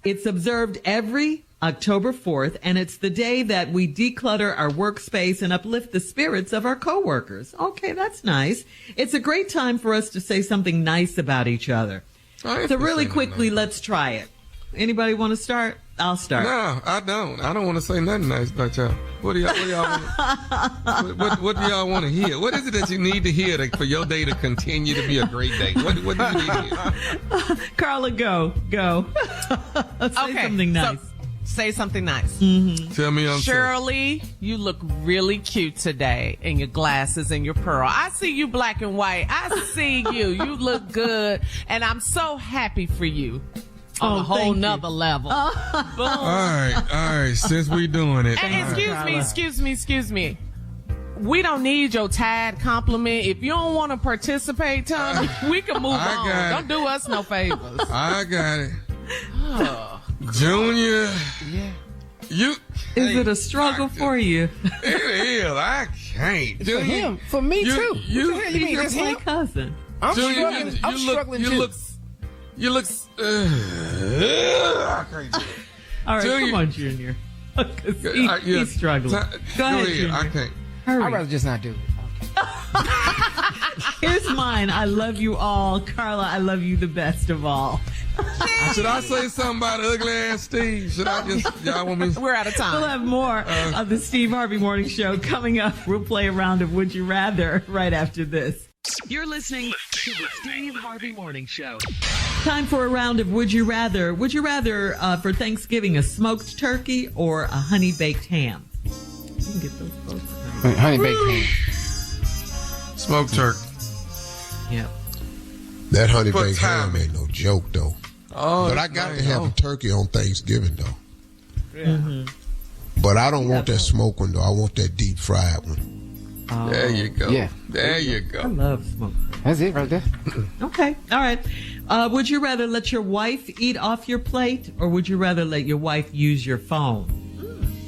It's observed every October 4th, and it's the day that we declutter our workspace and uplift the spirits of our coworkers. Okay, that's nice. It's a great time for us to say something nice about each other. So really quickly, let's try it. Anybody want to start? I'll start. No, I don't. I don't want to say nothing nice about y'all. What do y'all want? What do y'all want to hear? What is it that you need to hear for your day to continue to be a great day? What do you need to hear? Carla, go. Say something nice. Say something nice. Mm-hmm. Tell me I'm Shirley, you look really cute today in your glasses and your pearl. I see you black and white. I see you. You look good. And I'm so happy for you on a whole nother level. Boom. All right. Since we doing it. And excuse me. We don't need your tired compliment. If you don't want to participate, Tommy, we can move on. Don't do us no favors. I got it. Junior, is it a struggle for you? It is. I can't. For him, for me too. He's my cousin. I'm struggling too. You look. I can't do it. All right, Junior, come on, Junior. He's struggling. Go ahead, Junior. I can't. Hurry. I'd rather just not do it. Okay. Here's mine. I love you all. Carla, I love you the best of all. Should I say something about ugly ass Steve? Should I just, y'all want me? We're out of time. We'll have more of the Steve Harvey Morning Show coming up. We'll play a round of Would You Rather right after this. You're listening to the Steve Harvey Morning Show. Time for a round of Would You Rather. Would you rather for Thanksgiving a smoked turkey or a honey baked ham? You can get those both. Honey baked ham. Smoked turkey. Yep. That honey baked ham ain't no joke though. Oh, but I got to have a turkey on Thanksgiving though. Yeah. Mm-hmm. But I don't want that smoked one though. I want that deep fried one. There you go. Yeah. There you go. I love smoked. That's it right there. Okay. All right. Would you rather let your wife eat off your plate, or would you rather let your wife use your phone?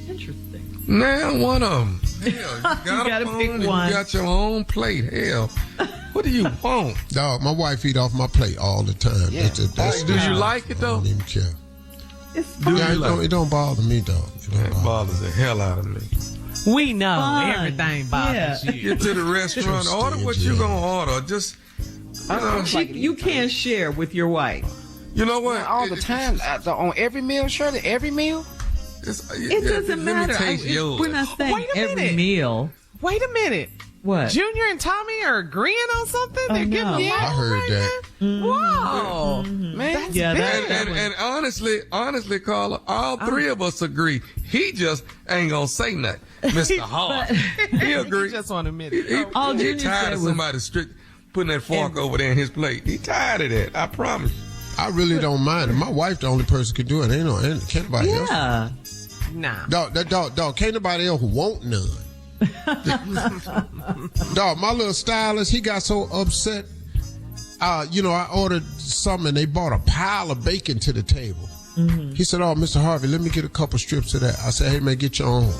Interesting. Now, one of them. Hell, you got a phone pick and one. you got your own plate. Hell, what do you want? Dog, my wife eat off my plate all the time. Yeah. Do you like it though? I don't even care. It don't bother me, dog. It bothers the hell out of me. We know everything bothers you. Get to the restaurant, order what you gonna order. Just, you can't share with your wife. You know what? All the time, on every meal, Shirley, every meal. It doesn't matter. We're not saying every meal. Wait a minute. What? Junior and Tommy are agreeing on something? They're giving I heard that. Whoa. Man. And honestly, Carla, all three of us agree. He just ain't gonna say nothing. Mr. Hart. He agree. He just want to admit it. He tired of somebody putting that fork over there in his plate. He tired of that. I promise. I really don't mind it. My wife the only person can do it. Can't nobody else. Yeah. Nah. Dog, can't nobody else want none. Dog, my little stylist, he got so upset. I ordered something and they brought a pile of bacon to the table. Mm-hmm. He said, "Oh, Mr. Harvey, let me get a couple strips of that." I said, "Hey, man, get your own.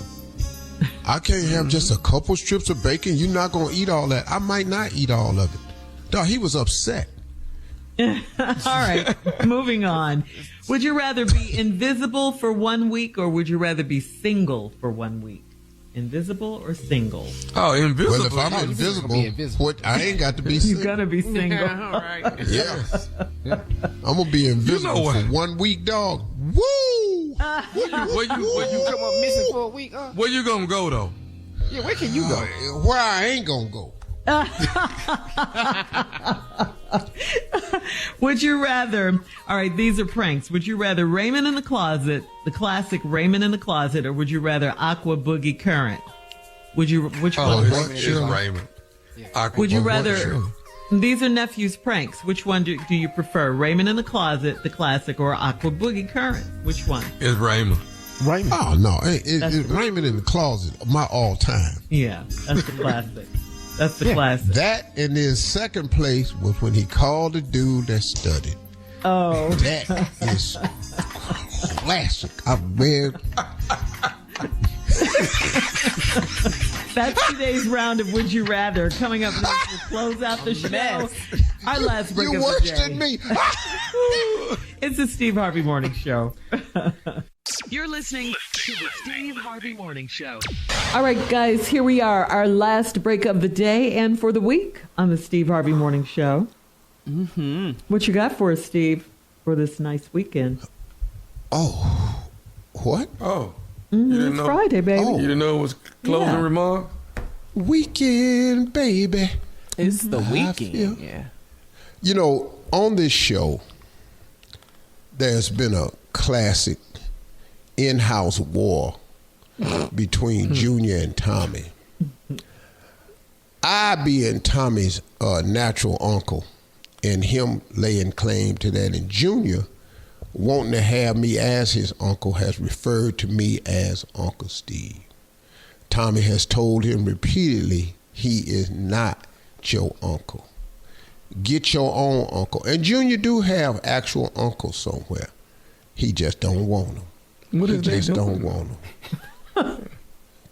I can't have just a couple strips of bacon. You're not going to eat all that." I might not eat all of it. Dog, he was upset. All right, moving on. Would you rather be invisible for 1 week, or would you rather be single for 1 week? Invisible or single? Oh, invisible. Well, if I'm invisible, I ain't got to be single. You gotta be single. Yeah, all right. Yes. Yeah. I'm gonna be invisible for 1 week, dog. Woo! Where you come up missing for a week? Where you gonna go though? Yeah, where can you go? Where I ain't gonna go. Would you rather, all right, these are pranks. Would you rather Raymond in the Closet, the classic Raymond in the Closet, or would you rather Aqua Boogie Current? Which one? It's Raymond. Yeah. Would you rather, these are Nephew's pranks. Which one do you prefer? Raymond in the Closet, the classic, or Aqua Boogie Current? Which one? It's Raymond. Raymond. Oh, no. It's Raymond in the Closet, my all time. Yeah, that's the classic. That's the classic. That and then second place was when he called the dude that studied. Oh. That is classic. I've read. That's today's round of Would You Rather. Coming up next, we'll close out the show. Our last break of the day. You worse than me. It's the Steve Harvey Morning Show. You're listening to the Steve Harvey Morning Show. All right, guys, here we are, our last break of the day and for the week on the Steve Harvey Morning Show. Mm-hmm. What you got for us, Steve, for this nice weekend? Oh, what? Oh. It's Friday, baby. You didn't know it was closing remark? Weekend, baby. It's the weekend. Yeah. You know, on this show, there's been a classic in-house war between Junior and Tommy. I being Tommy's natural uncle and him laying claim to that, and Junior wanting to have me as his uncle has referred to me as Uncle Steve. Tommy has told him repeatedly he is not your uncle. Get your own uncle. And Junior do have actual uncles somewhere. He just don't want them. What he is they just doing? don't want them.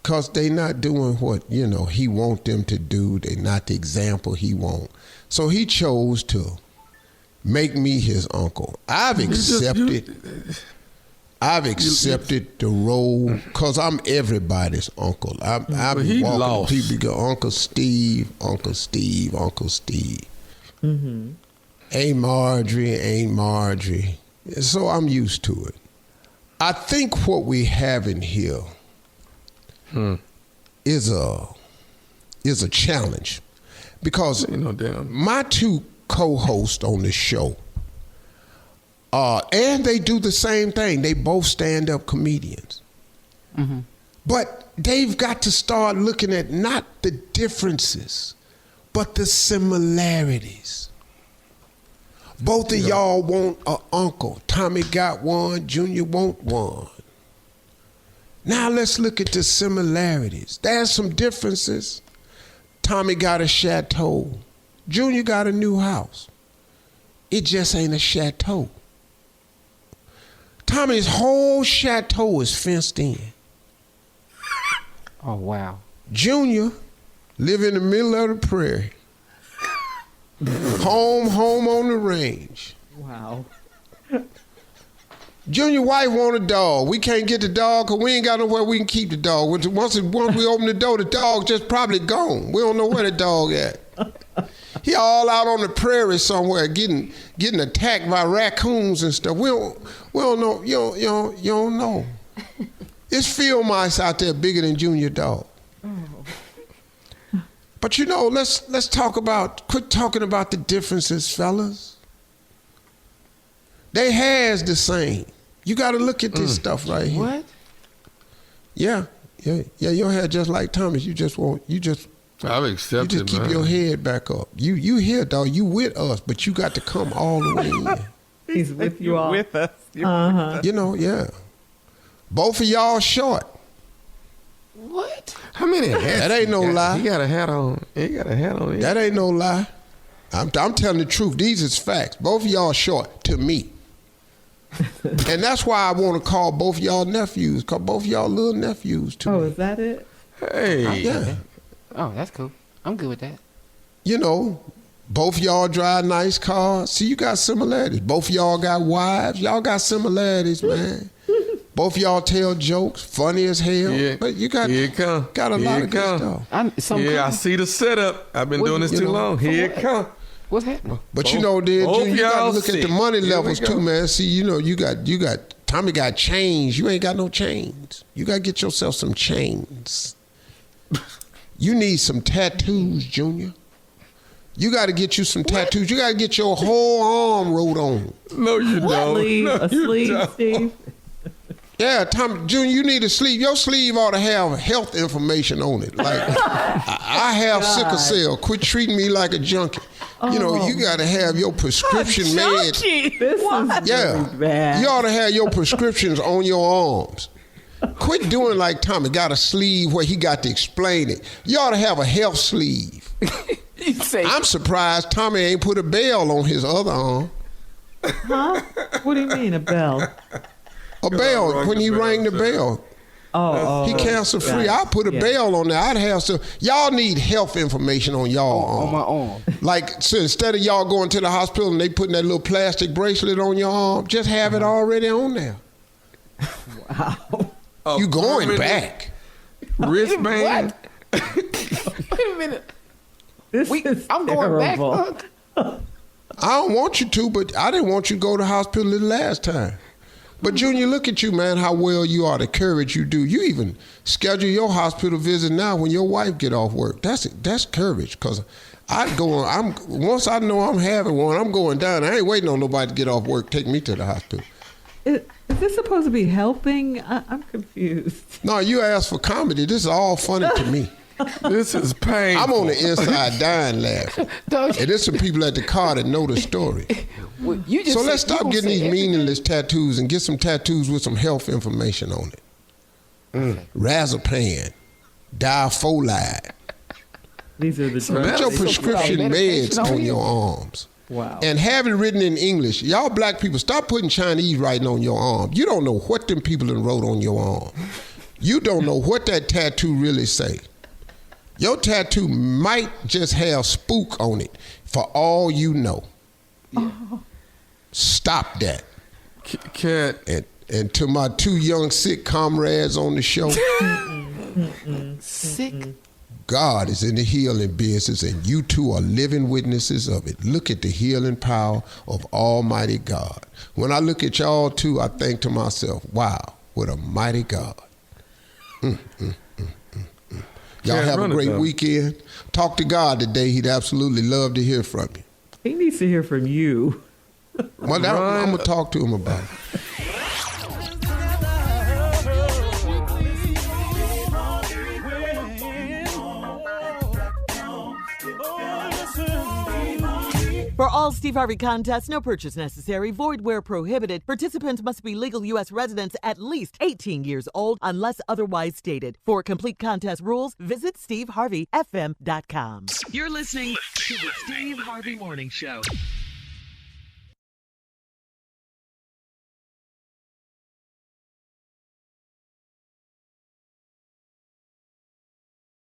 Because they not doing what, he want them to do. They not the example he want. So he chose to make me his uncle. I've accepted the role because I'm everybody's uncle. I'm walking people go, Uncle Steve, Uncle Steve, Uncle Steve. Mm-hmm. Ain't Marjorie. So I'm used to it. I think what we have in here is a challenge because my two co-host on the show, and they do the same thing. They both stand-up comedians. Mm-hmm. But they've got to start looking at not the differences, but the similarities. Both of y'all want an uncle. Tommy got one, Junior want one. Now let's look at the similarities. There's some differences. Tommy got a chateau. Junior got a new house. It just ain't a chateau. Tommy's whole chateau is fenced in. Oh, wow. Junior live in the middle of the prairie. Home on the range. Wow. Junior wife want a dog. We can't get the dog because we ain't got nowhere we can keep the dog. Once we open the door, the dog just probably gone. We don't know where the dog at. He all out on the prairie somewhere getting attacked by raccoons and stuff. We don't know. You don't know. It's field mice out there bigger than Junior dog. Oh. But let's quit talking about the differences, fellas. They hairs the same. You got to look at this stuff right here. What? Yeah. Your hair just like Thomas. I've accepted, you just keep your head back up. You here, dog. You with us, but you got to come all the way in. He's with you all. With us. Uh-huh. Yeah. Both of y'all short. What? How many hats? That ain't no lie. He got a hat on. That ain't no lie. I'm telling the truth. These is facts. Both of y'all short to me. And that's why I want to call both of y'all nephews, because both of y'all little nephews to me. Oh, is that it? Hey. Yeah. Oh, that's cool. I'm good with that. Both of y'all drive nice cars. See, you got similarities. Both of y'all got wives. Y'all got similarities, man. Both of y'all tell jokes, funny as hell. Yeah. But you got a lot of good stuff. I see the setup. I've been doing this too long. Here it come. What's happening? But you got to look at the money levels too, man. See, you got Tommy got chains. You ain't got no chains. You got to get yourself some chains. You need some tattoos, Junior. You got to get you some tattoos. You got to get your whole arm wrote on. No, you don't. A sleeve, Steve. Yeah, Tommy, Junior, you need a sleeve. Your sleeve ought to have health information on it. Like, I have sickle cell. Quit treating me like a junkie. You got to have your prescription meds. This is really bad. You ought to have your prescriptions on your arms. Quit doing like Tommy got a sleeve where he got to explain it. You ought to have a health sleeve. I'm surprised Tommy ain't put a bell on his other arm. Huh? What do you mean, a bell? A bell, when he rang the bell. He cancer free. I put a bell on there. I'd have some. Y'all need health information on y'all arm. On my arm. Like, so instead of y'all going to the hospital and they putting that little plastic bracelet on your arm, just have it already on there. Wow. You going back. Wristband. Wait a minute. I'm going back. I don't want you to, but I didn't want you to go to the hospital the last time. But Junior, look at you, man, how well you are, the courage you do. You even schedule your hospital visit now when your wife get off work. That's courage, because once I know I'm having one, I'm going down. I ain't waiting on nobody to get off work, take me to the hospital. Is this supposed to be helping? I'm confused. No, you asked for comedy. This is all funny to me. This is painful. I'm on the inside dying laughing. And there's some people at the car that know the story. So let's stop getting these meaningless tattoos and get some tattoos with some health information on it. Razorpan, diafolide. These are the drugs. Put your prescription meds on your arms. Wow. And have it written in English. Y'all black people, stop putting Chinese writing on your arm. You don't know what them people that wrote on your arm. You don't know what that tattoo really say. Your tattoo might just have spook on it for all you know. Yeah. Stop that. Cat. And to my two young sick comrades on the show. Sick. God is in the healing business, and you two are living witnesses of it. Look at the healing power of Almighty God. When I look at y'all two, I think to myself, wow, what a mighty God. Y'all have a great weekend. Talk to God today. He'd absolutely love to hear from you. He needs to hear from you. Well, I'm going to talk to him about it. For all Steve Harvey contests, no purchase necessary, void where prohibited. Participants must be legal U.S. residents at least 18 years old unless otherwise stated. For complete contest rules, visit SteveHarveyFM.com. You're listening to the Steve Harvey Morning Show.